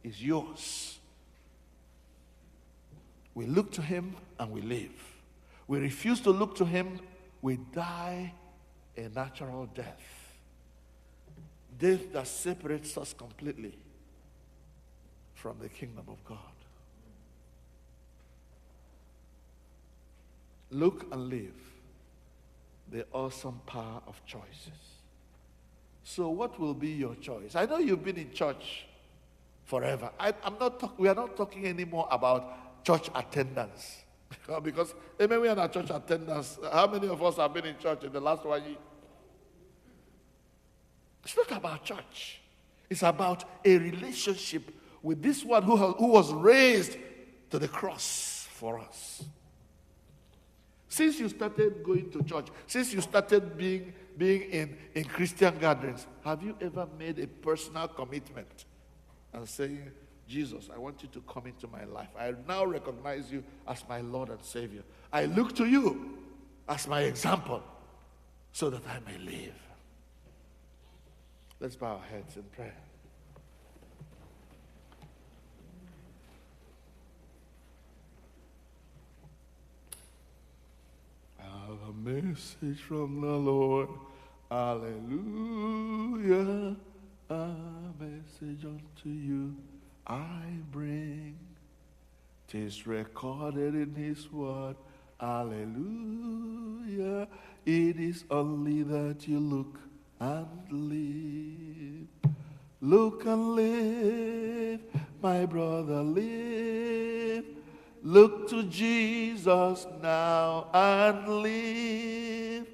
is yours. We look to him and we live. We refuse to look to him, we die a natural death. Death that separates us completely from the kingdom of God. Look and live. The awesome power of choices. So what will be your choice? I know you've been in church forever. We are not talking anymore about church attendance. Because amen, we are not church attendance. How many of us have been in church in the last 1 year? It's not about church. It's about a relationship with this one who was raised to the cross for us. Since you started going to church, since you started being in Christian gatherings, have you ever made a personal commitment and saying, Jesus, I want you to come into my life. I now recognize you as my Lord and Savior. I look to you as my example so that I may live. Let's bow our heads in prayer. I have a message from the Lord. Hallelujah. A message unto you I bring. 'Tis recorded in his word. Hallelujah. It is only that you look and live. Look and live, my brother, live. Look to Jesus now and live.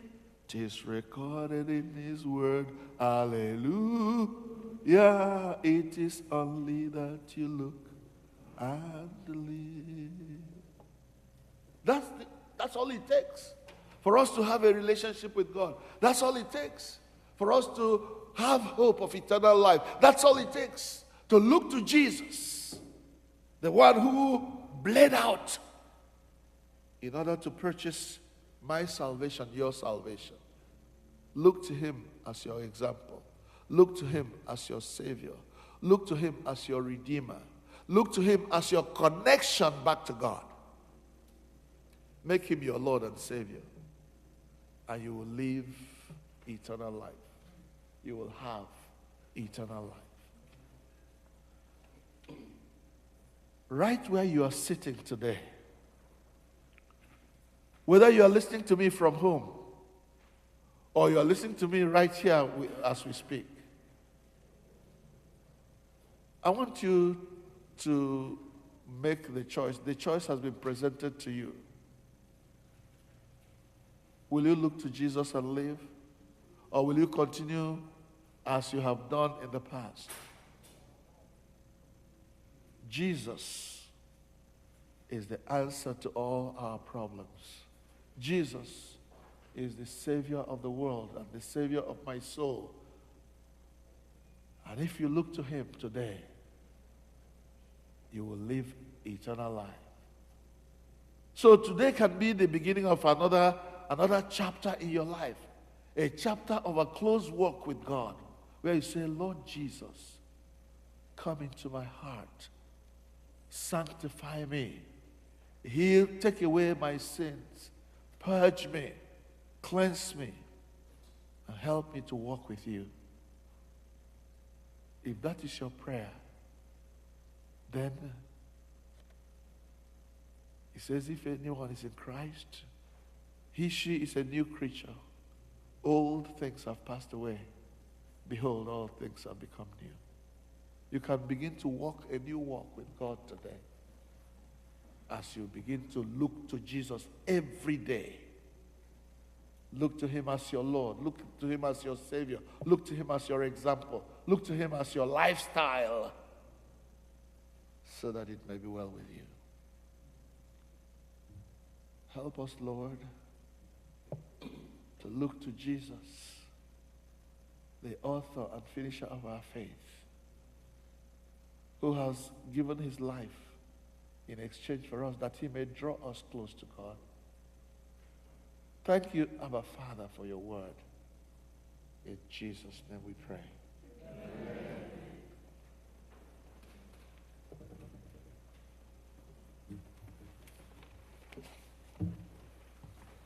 'Tis recorded in his word. Hallelujah. It is only that you look and live. That's all it takes for us to have a relationship with God. That's all it takes for us to have hope of eternal life. That's all it takes to look to Jesus, the one who bled out in order to purchase my salvation, your salvation. Look to him as your example. Look to him as your Savior. Look to him as your Redeemer. Look to him as your connection back to God. Make him your Lord and Savior, and you will live eternal life. You will have eternal life. Right where you are sitting today, whether you are listening to me from home or you are listening to me right here as we speak, I want you to make the choice. The choice has been presented to you. Will you look to Jesus and live? Or will you continue as you have done in the past? Jesus is the answer to all our problems. Jesus is the Savior of the world and the Savior of my soul. And if you look to him today, you will live eternal life. So today can be the beginning of another chapter in your life. A chapter of a close walk with God, where you say, Lord Jesus, come into my heart. Sanctify me. Heal, take away my sins. Purge me. Cleanse me. And help me to walk with you. If that is your prayer, then he says, if anyone is in Christ, he, she is a new creature. Old things have passed away. Behold, all things have become new. You can begin to walk a new walk with God today as you begin to look to Jesus every day. Look to him as your Lord. Look to him as your Savior. Look to him as your example. Look to him as your lifestyle, so that it may be well with you. Help us, Lord, to look to Jesus, the author and finisher of our faith, who has given his life in exchange for us, that he may draw us close to God. Thank you, Abba Father, for your word. In Jesus' name we pray. Amen.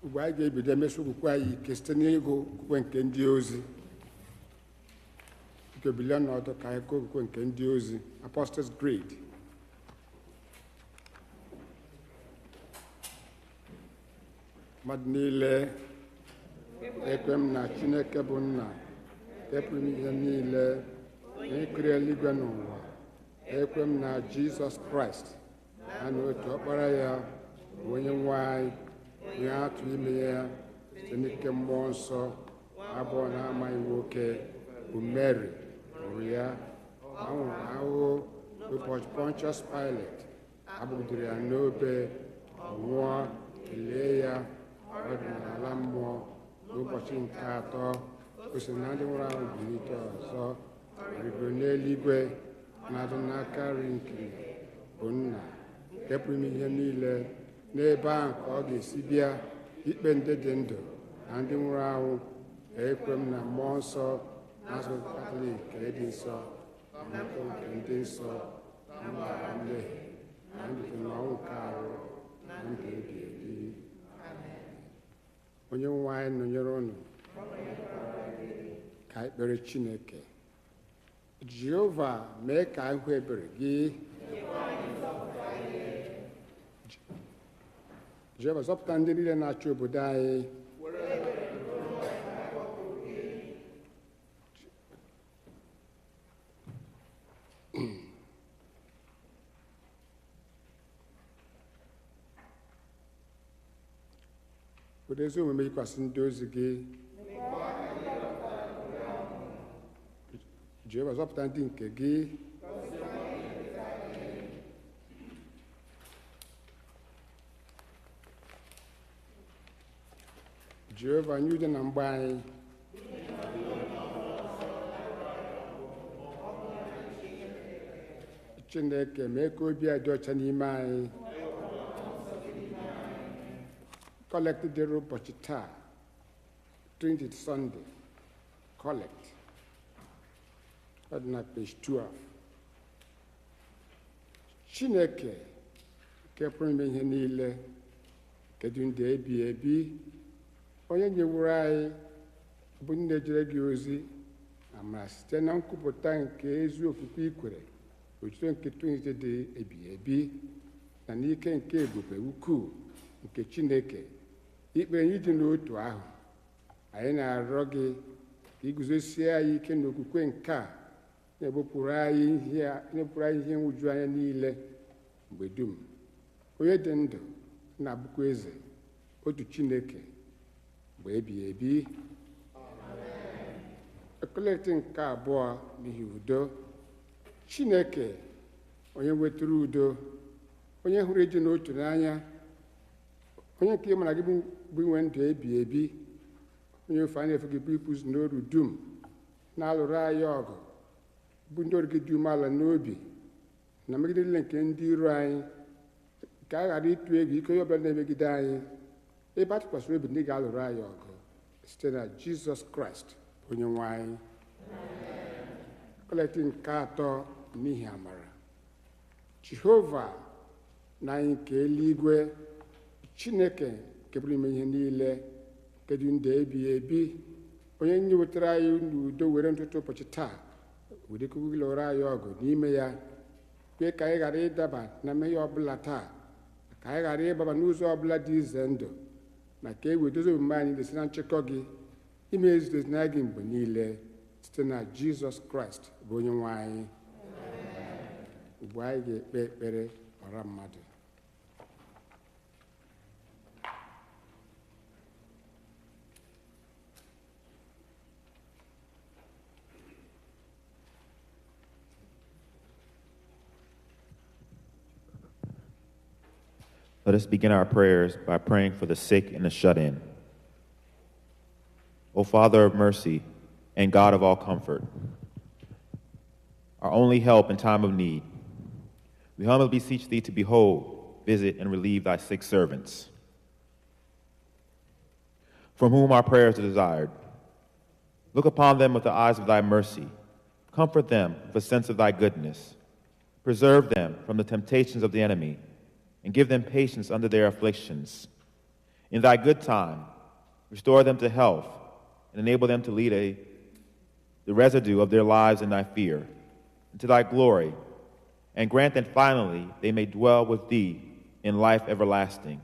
Ugbu anyị ga-ebido emeso okwukwe anyị ike site n'ịgụ okwukwe nke ndị ozi. Nke bilie n'ọdụ ka anyị gụọ okwukwe nke ndị ozi, Apostles' Creed. Mmadụ niile ekwe m na Chineke bụ Nna nke pụrụ ihe niile, onye kere eluigwe n'ụwa. Ekwe m na Jizọs Kraịst na otu ọkpara ya bụ Onye-nwe anyị, onye atụ ime ya site n'ike mmụọ nsọ, abụọ na-amaghị nwoke, bụ Mary mụrụ ya. Ọ nwụrụ ahụhụ n'ụbọchị Pontius Pilate, agbụgidere ya n'obe, ọ nwụọ, elie ya, ọ dị n'ala mmụọ. N'ụbọchị nke atọ, o si na ndị nwụrụ anwụ bilite ọzọ, rigoro n'eluigwe, na-adị n'aka nri nke bụ Nna nke pụrụ ime ihe niile. N'ebe ahụ ka ọ ga-esi bịa ikpe ndị dị ndụ na ndị nwụrụ anwụ, ekwe m na mmụọ nsọ na nzukọ Katọlik nke dị nsọ na mmekọ nke ndị nsọ na mgbaghara mmehie na ndụ na ọnwụ nke arụ na ndụ ebighị ebi. Onye nwe anyị nọnyere unu ka anyị kpere Chineke. Jehova, mee ka anyị hụ ebere gị. Jehova, zọpụta ndị niile na-achị obodo anyị. Were ezi omume yikwasị ndị ozi gị. Jehova, zọpụta ndị nke gị. Jehova, nye udo na mgbe anyị. Chineke, mee ka obi anyị dị ọcha n'ime anyị. Collect dịrị ụbọchị taa, Trinity Sunday. Collect. Ọ dị na page 12. Chineke nke pụrụ ime ihe niile, kedu ndị ebighị ebi, onye nyewuru anyị bụ ndị na-ejere gị ozi amara site na nkwupụta nke ezi okwukwe ikwere, otuto nke Trinity dị ebighị ebi na n'ike nke ebube ukwu nke Chineke, ikpere anyị dị n'otu ahụ. Anyị na-arịọ gị ka iguzosie anyị ike n'okwukwe nke a, na-ebupụrụ anyị ihe nwụju anya niile mgbe dum. Onye dị ndụ na-abụkwa eze, otu Chineke mgbe ebighị ebi. Ekpere nke abụọ n'ihi udo. Chineke, onye wetara udo, onye hụrụ ịdị n'otu n'anya, onye nke ịmara gị bụ inwe ndụ ebighị ebi, onye ofe a na-efe gị bụ ịpụzi n'oru dum na-alụrụ anyị ọgụ, bụ ndị ọrụ gị dị umeala n'obi na megide niile nke ndị iro anyị, ka a ghara ịtụ egwu ike onye ọbụla na-emegide anyị, ebe a tụkwasịrị obi ndị ga-alụrụ anyị ọgụ site na Jizọs Kraịst onye nwe anyị. Kolekti nke atọ n'ihi amara. Jehova na anyị nke eluigwe, Chineke nke pụrụ ime ihe niile, nke dị ndụ ebighị ebi, onye nyewetara anyị n'udo were ntụtụ ụbọchị taa, were ikuku gị lụrụ anyị ọgụ n'ime ya, kwe ka anyị ghara ịdaba na mmehie ọbụla taa, ka anyị ghara ịgbaba n'ụzọ ọbụla dị ize ndụ, na ka e wedozi omume anyị na-esi na nchekọ gị, ime ezidozina gị mgbe niile site na Jizọs Kraịst bụ onye nwe anyị. Ugbu anyị ga-ekpe ekpere ọra mmadụ. Let us begin our prayers by praying for the sick and the shut-in. O Father of mercy and God of all comfort, our only help in time of need, we humbly beseech thee to behold, visit, and relieve thy sick servants, from whom our prayers are desired. Look upon them with the eyes of thy mercy. Comfort them with a sense of thy goodness. Preserve them from the temptations of the enemy, and give them patience under their afflictions. In thy good time, restore them to health, and enable them to lead the residue of their lives in thy fear, and to thy glory, and grant that finally they may dwell with thee in life everlasting.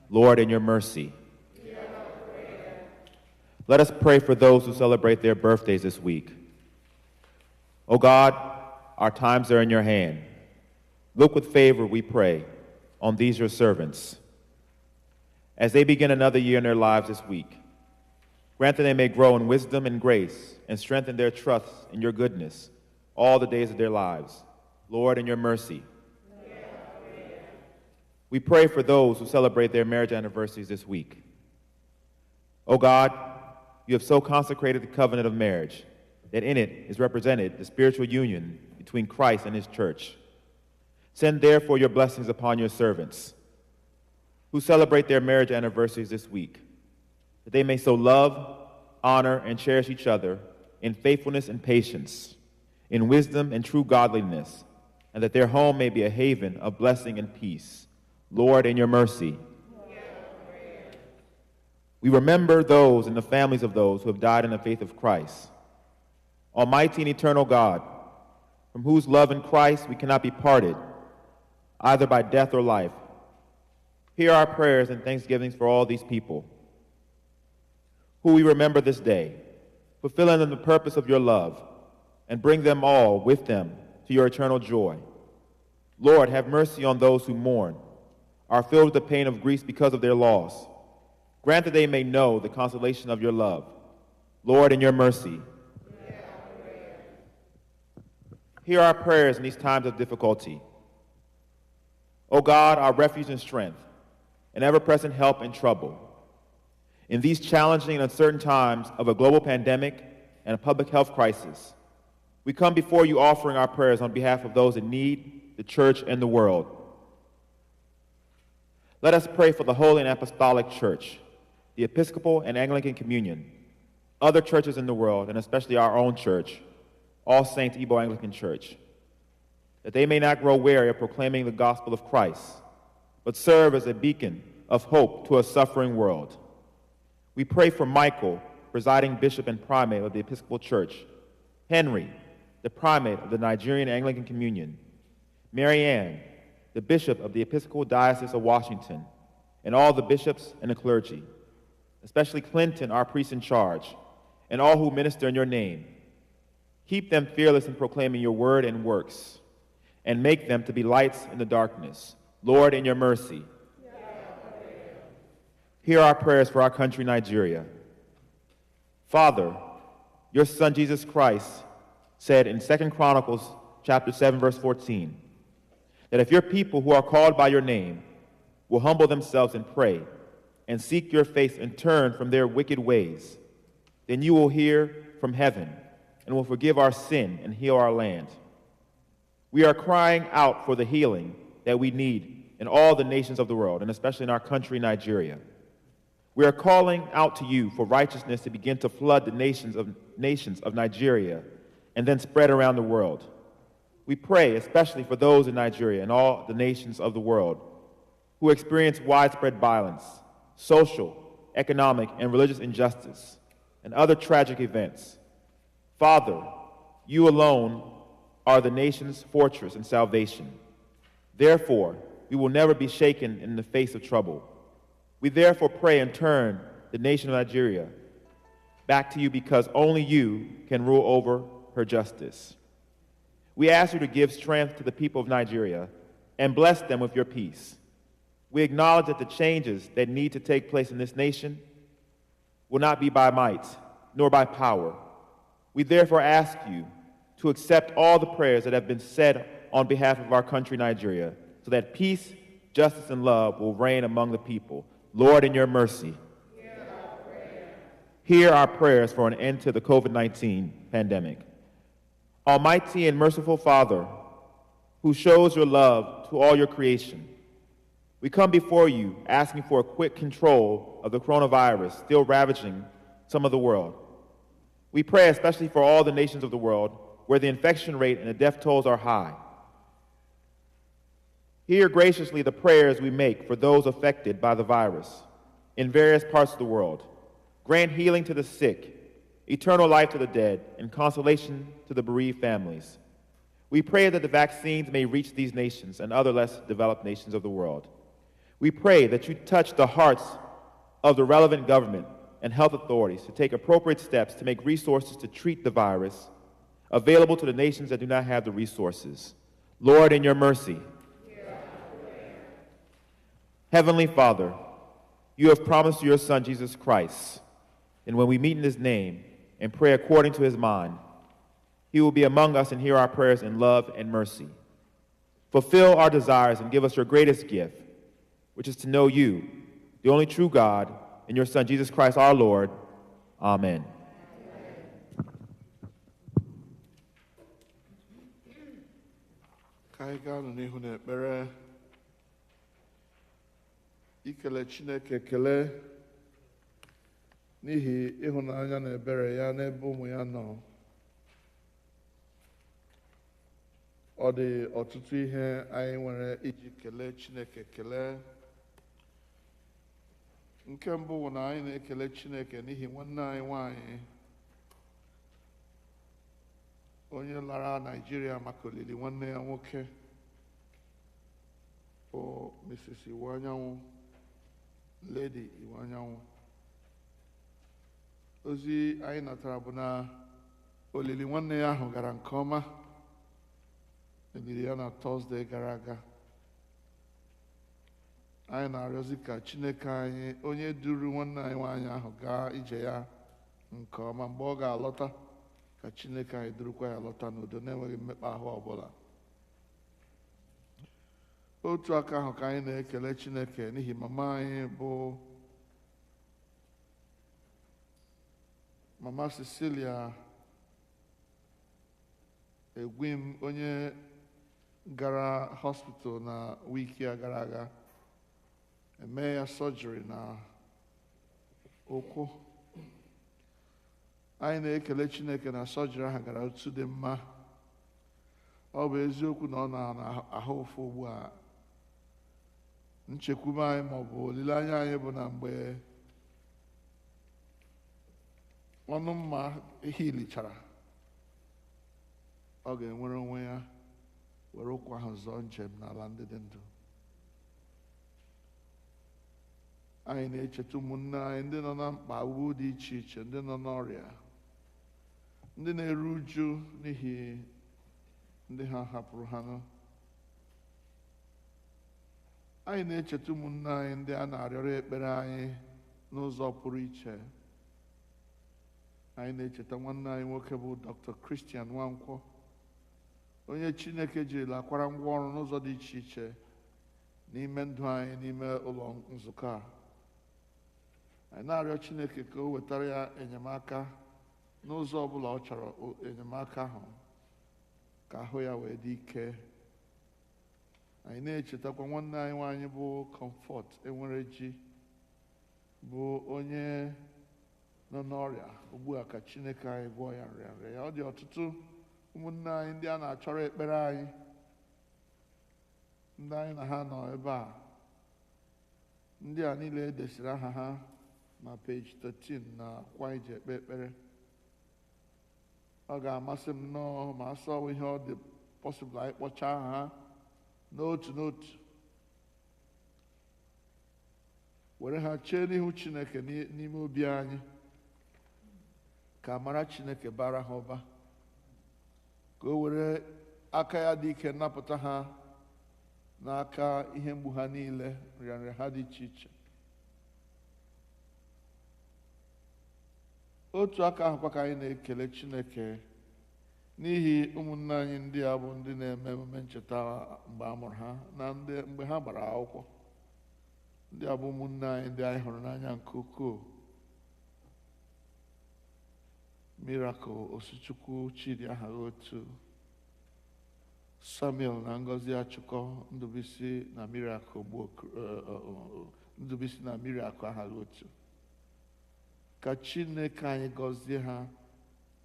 Lord, in your mercy. Let us pray for those who celebrate their birthdays this week. O God, our times are in your hand. Look with favor, we pray, on these your servants, as they begin another year in their lives this week. Grant that they may grow in wisdom and grace and strengthen their trust in your goodness all the days of their lives. Lord, in your mercy. We pray for those who celebrate their marriage anniversaries this week. O God, you have so consecrated the covenant of marriage that in it is represented the spiritual union between Christ and his church. Send therefore your blessings upon your servants, who celebrate their marriage anniversaries this week, that they may so love, honor, and cherish each other in faithfulness and patience, in wisdom and true godliness, and that their home may be a haven of blessing and peace. Lord, in your mercy. We remember those and the families of those who have died in the faith of Christ. Almighty and eternal God, from whose love in Christ we cannot be parted, either by death or life, hear our prayers and thanksgivings for all these people who we remember this day, fulfilling them the purpose of your love, and bring them all with them to your eternal joy. Lord, have mercy on those who mourn, are filled with the pain of grief because of their loss. Grant that they may know the consolation of your love. Lord, in your mercy. Hear our prayers in these times of difficulty. O God, our refuge and strength, and ever-present help in trouble. In these challenging and uncertain times of a global pandemic and a public health crisis, we come before you offering our prayers on behalf of those in need, the church, and the world. Let us pray for the Holy and Apostolic Church, the Episcopal and Anglican Communion, other churches in the world, and especially our own church, All Saints Igbo Anglican Church, that they may not grow weary of proclaiming the gospel of Christ, but serve as a beacon of hope to a suffering world. We pray for Michael, presiding bishop and primate of the Episcopal Church, Henry, the primate of the Nigerian Anglican Communion, Mary Ann, the bishop of the Episcopal Diocese of Washington, and all the bishops and the clergy, especially Clinton, our priest in charge, and all who minister in your name. Keep them fearless in proclaiming your word and works, and make them to be lights in the darkness. Lord, in your mercy. Hear our prayers for our country, Nigeria. Father, your Son, Jesus Christ, said in 2 Chronicles chapter 7, verse 14, that if your people who are called by your name will humble themselves and pray and seek your face and turn from their wicked ways, then you will hear from heaven and will forgive our sin and heal our land. We are crying out for the healing that we need in all the nations of the world, and especially in our country, Nigeria. We are calling out to you for righteousness to begin to flood the nations of Nigeria and then spread around the world. We pray especially for those in Nigeria and all the nations of the world who experience widespread violence, social, economic, and religious injustice, and other tragic events. Father, you alone are the nation's fortress and salvation. Therefore, we will never be shaken in the face of trouble. We therefore pray and turn the nation of Nigeria back to you because only you can rule over her justice. We ask you to give strength to the people of Nigeria and bless them with your peace. We acknowledge that the changes that need to take place in this nation will not be by might nor by power. We therefore ask you to accept all the prayers that have been said on behalf of our country, Nigeria, so that peace, justice, and love will reign among the people. Lord, in your mercy, hear our prayers for an end to the COVID-19 pandemic. Almighty and merciful Father, who shows your love to all your creation, we come before you asking for a quick control of the coronavirus still ravaging some of the world. We pray especially for all the nations of the world where the infection rate and the death tolls are high. Hear graciously the prayers we make for those affected by the virus in various parts of the world. Grant healing to the sick, eternal life to the dead, and consolation to the bereaved families. We pray that the vaccines may reach these nations and other less developed nations of the world. We pray that you touch the hearts of the relevant government and health authorities to take appropriate steps to make resources to treat the virus available to the nations that do not have the resources. Lord, in your mercy. Heavenly Father, you have promised your Son, Jesus Christ, and when we meet in his name and pray according to his mind, he will be among us and hear our prayers in love and mercy. Fulfill our desires and give us your greatest gift, which is to know you, the only true God, and your Son, Jesus Christ, our Lord. Amen. Ka anyị gaa n'ihu n'ekpere. ikele Chineke ekele n'ihi ịhụnanya na ebere ya n'ebe ụmụ ya nọ. Ọ dị ọtụtụ ihe anyị nwere iji kelee Chineke ekele. Nke mbụ bụ na anyị na-ekele Chineke n'ihi nwanne anyị nwanyị onye lara Naịjirịa maka olili nwanne ya nwoke bụ Mrs. Iwu Anyanwụ, Lady Iwu Anyanwụ. Ozi anyị natara bụ na olili nwanne ya ahụ gara nke ọma. Eliri ya na Tọzdee gara aga. Anyị na-arịọzi ka Chineke anyị onye duru nwanne anyị nwaanyị ahụ gaa ije ya nke ọma mgbe ọ ga-alọta, ka Chineke anyị durukwa ya lọta n'udo na-enweghị mmekpa ahụ ọbụla. Otu aka ahụ ka anyị na-ekele Chineke n'ihi mama anyị bụ Mama Cecilia Egwim, onye gara hospital na wiki a gara aga eme ya surgery na Okwu. Anyị na-ekele Chineke na surgery ahụ gara otu dị mma. Ọ bụ eziokwu na ọ na-ahụ ụfụ ugbu a. Nchekwube anyị maọbụ olileanya anyị bụ na mgbe ọnụ mma hilichara, ọ ga-enwere onwe ya were ụkwụ ahụ zọọ njem n'ala ndị dị ndụ. Anyị na-echeta ụmụnne anyị ndị nọ na mkpagbu dị iche iche, ndị nọ n'ọrịa, ndị na-eru uju n'ihi ndị ha hapụrụ ha. Anyị na-echeta ụmụnne anyị ndị a na-arịọrọ ekpere anyị n'ụzọ pụrụ iche. Anyị na-echeta nwanne anyị nwoke bụ Dr. Christian Nwankwọ, onye Chineke jiri lakwara ngwa ọrụ n'ụzọ dị iche iche n'ime ndụ anyị, n'ime ụlọ nzukọ a. Anyị na-arịọ Chineke ka o wetara ya enyemaka n'ụzọ ọbụla ọ chọrọ enyemaka ahụ, ka ahụ ya wee dị ike. Anyị na-echetakwa nwanne anyị nwaanyị bụ Comfort Enwereji, bụ onye nọ n'ọrịa ugbu a, ka Chineke anyị gwọọ ya nrịanrịa ya. Ọ dị ọtụtụ ụmụnne anyị ndị a na-achọrọ ekpere anyị, ndị anyị na ha nọ ebe a. Ndị a niile edesiri aha ha na page 13 na akwa anyị ji ekpe ekpere. Ọ ga-amasị m nnọọ ma asọ ihe ọ dị possible anyị kpọchaa aha ha n'otu n'otu, were ha chee n'ihu Chineke n'ime obi anyị, ka amara Chineke bara ha ụba, ka o were aka ya dị ike napụta ha n'aka ihe mgbu ha niile, nrịanrịa ha dị iche iche. Otu aka ahụkwa ka anyị na-ekele Chineke n'ihi ụmụnne anyị ndị a bụ ndị na-eme emume ncheta mgbe a mụrụ ha na mgbe ha gbara akwụkwọ. Ndị a bụ ụmụnne anyị ndị anyị hụrụ n'anya nke ukwuu. Miracle Osuchukwu Chidi Ahaghị Otu, Samuel na Ngozi Achụkọ Ndubisi na Miracle Ahaghị Otu. Ka Chineke anyị gọzie ha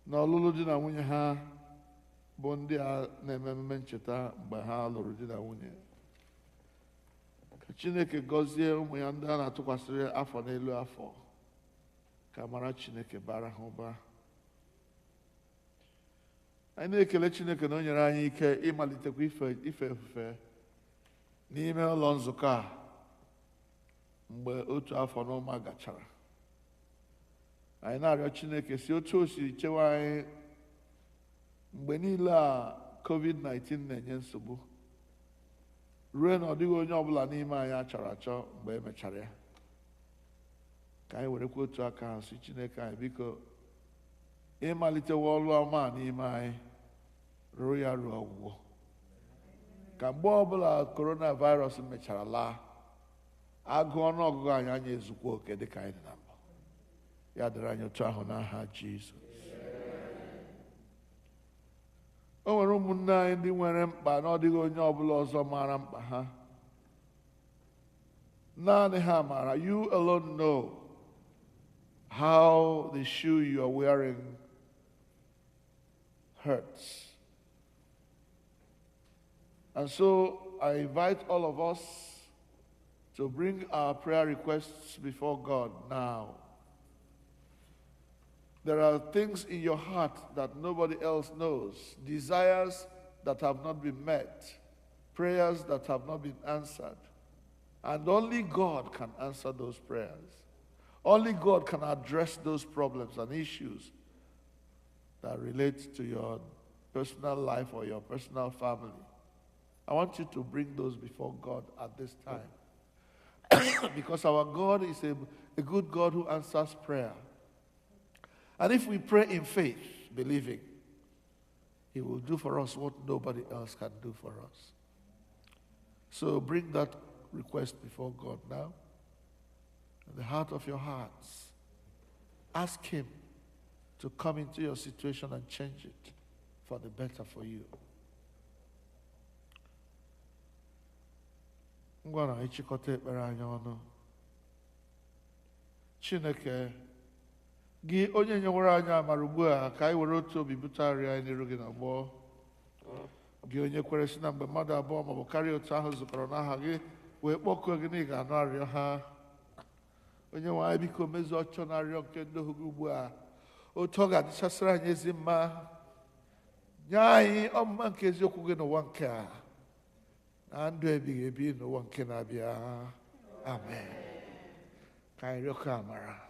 n'ọlụlụ di na nwunye ha bụ ndị a na-eme emume ncheta mgbe ha lụrụ di na nwunye. Ka Chineke gọzie ụmụ ya ndị a na-atụkwasịrị afọ n'elu afọ, ka mara Chineke bara ha ụba. Anyị na-ekele Chineke na o nyere anyị ike ịmalitekwa ife ofufe n'ime ụlọ nzukọ a mgbe otu afọ na ụma gachara. Anyị na-arịọ Chineke si otu o siri chewe anyị mgbe niile a COVID-19 na-enye nsogbu, ruo na ọ dịghị onye ọbụla n'ime anyị achọrọ achọ mgbe e mechara ya. Ka anyị werekwa otu aka ahụ si Chineke anyị, biko ịmalitewa ọrụ ọma n'ime anyị, ruo ya ruo ọgwụgwụ, ka mgbe ọbụla coronavirus mechara laa, agụ ọnụọgụgụ anyị ezukwa oke dịka anyị dị na mbụ. Ya dịrị anyị otu ahụ n'aha Jizọs. O nwere ụmụnne anyị ndị nwere mkpa na ọ dịghị onye ọbụla ọzọ maara mkpa ha. Nani Hamara, you alone know how the shoe you are wearing hurts. And so I invite all of us to bring our prayer requests before God now. There are things in your heart that nobody else knows, desires that have not been met, prayers that have not been answered. And only God can answer those prayers. Only God can address those problems and issues that relate to your personal life or your personal family. I want you to bring those before God at this time. Because our God is a good God who answers prayer. And if we pray in faith, believing, He will do for us what nobody else can do for us. So bring that request before God now. In the heart of your hearts, ask Him to come into your situation and change it for the better for you. Ngwana ịchịkọta ekpere anyị ọnụ. Chineke, gị onye nyewere anyị amara ugbu a ka anyị were otu obi bute arịa anyị n'iru gị n'ọgbọ. Gị onye kwere si na mgbe mmadụ abụọ maọbụ karịa otu ahụ zukọrọ n'aha gị wee kpọkuo gị na ị ga-anụ arịọ ha. Onye-nwe anyị biko mezuo ọchọ na arịọ nke ndị ohu gị ugbu a. Otu ọ ga-adịchasịrị anyị ezi mma. Nye anyị ọmụma nke eziokwu gị n'ụwa nke a. Na ndụ ebighị ebi n'ụwa nke na-abịa. Amen. Ka anyị rịọkọ amara.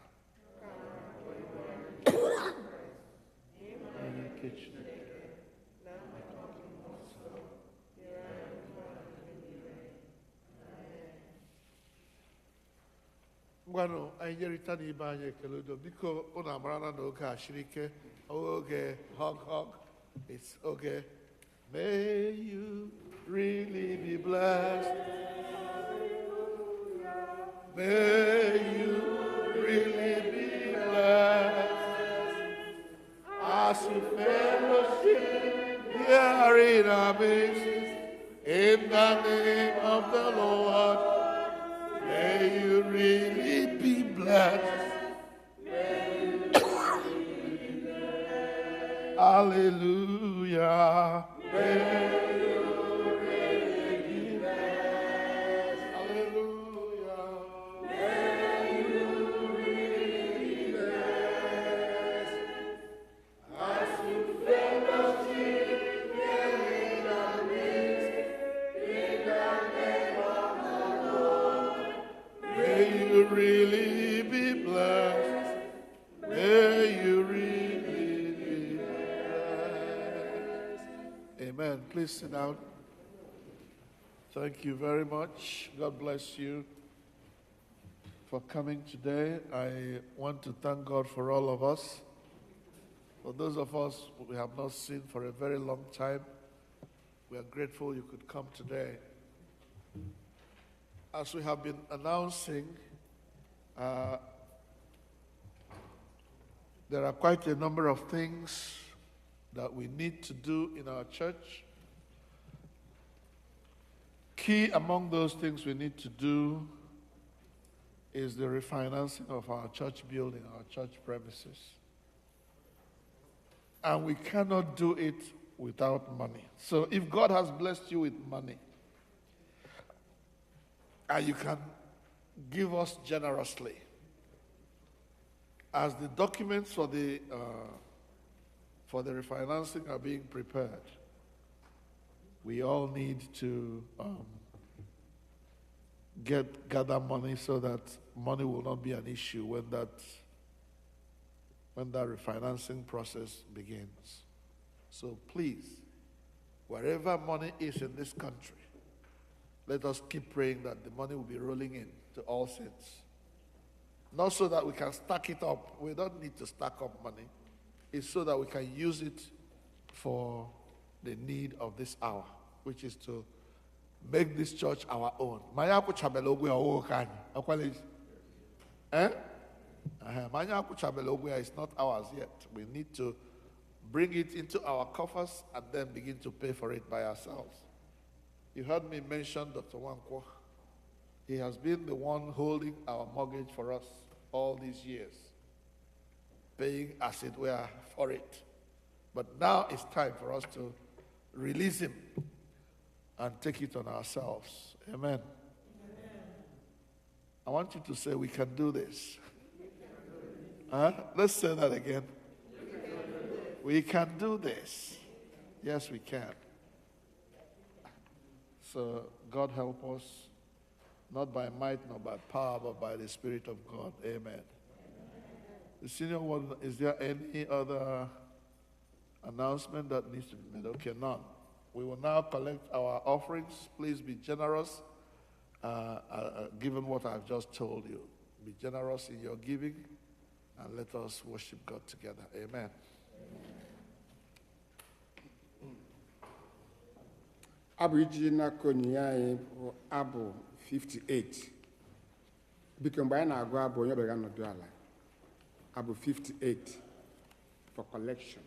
Ngwanụ anyị nyerịta n'ibe anyị ekele udo. Biko unu amarana na oge a siri ike. Oge hug. It's okay. May you really be blessed. May you really be blessed. As you fellowship here in our midst, in the name of the Lord, may you really be blessed. Hallelujah. May you really be blessed. Hallelujah. May you really be blessed. As you fellowship here in our midst, in the name of the Lord, may you really be blessed. May you really. Amen. Please sit down. Thank you very much. God bless you for coming today. I want to thank God for all of us. For those of us we have not seen for a very long time, we are grateful you could come today. As we have been announcing, there are quite a number of things that we need to do in our church. Key among those things we need to do is the refinancing of our church building, our church premises. And we cannot do it without money. So if God has blessed you with money, and you can give us generously, as the documents for the refinancing are being prepared, we all need to gather money so that money will not be an issue when that refinancing process begins. So please, wherever money is in this country, let us keep praying that the money will be rolling in to all saints. Not so that we can stack it up. We don't need to stack up money. It's so that we can use it for the need of this hour, which is to make this church our own. Is not ours yet. We need to bring it into our coffers and then begin to pay for it by ourselves. You heard me mention Dr. Wankwo. He has been the one holding our mortgage for us all these years, paying as it were for it. But now it's time for us to release him and take it on ourselves. Amen. I want you to say, we can do this. Let's say that again. We can do this. Yes, we can. So God help us, not by might nor by power, but by the Spirit of God. Amen. The senior one, is there any other announcement that needs to be made? Okay, none. We will now collect our offerings. Please be generous, given what I've just told you. Be generous in your giving, and let us worship God together. Amen. Abụ iji n'aka onyinye anyị bụ abụ 58. Biko mgbe anyị na-agụ abụ onye ọbụla ga-anọdụ ala. Abụ 58 for collection.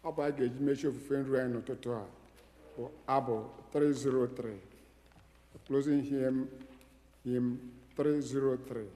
abụ a ga-eji mechie ofufe nru anyị n'ụtụtụ a bụ abụ 303, closing hymn 303.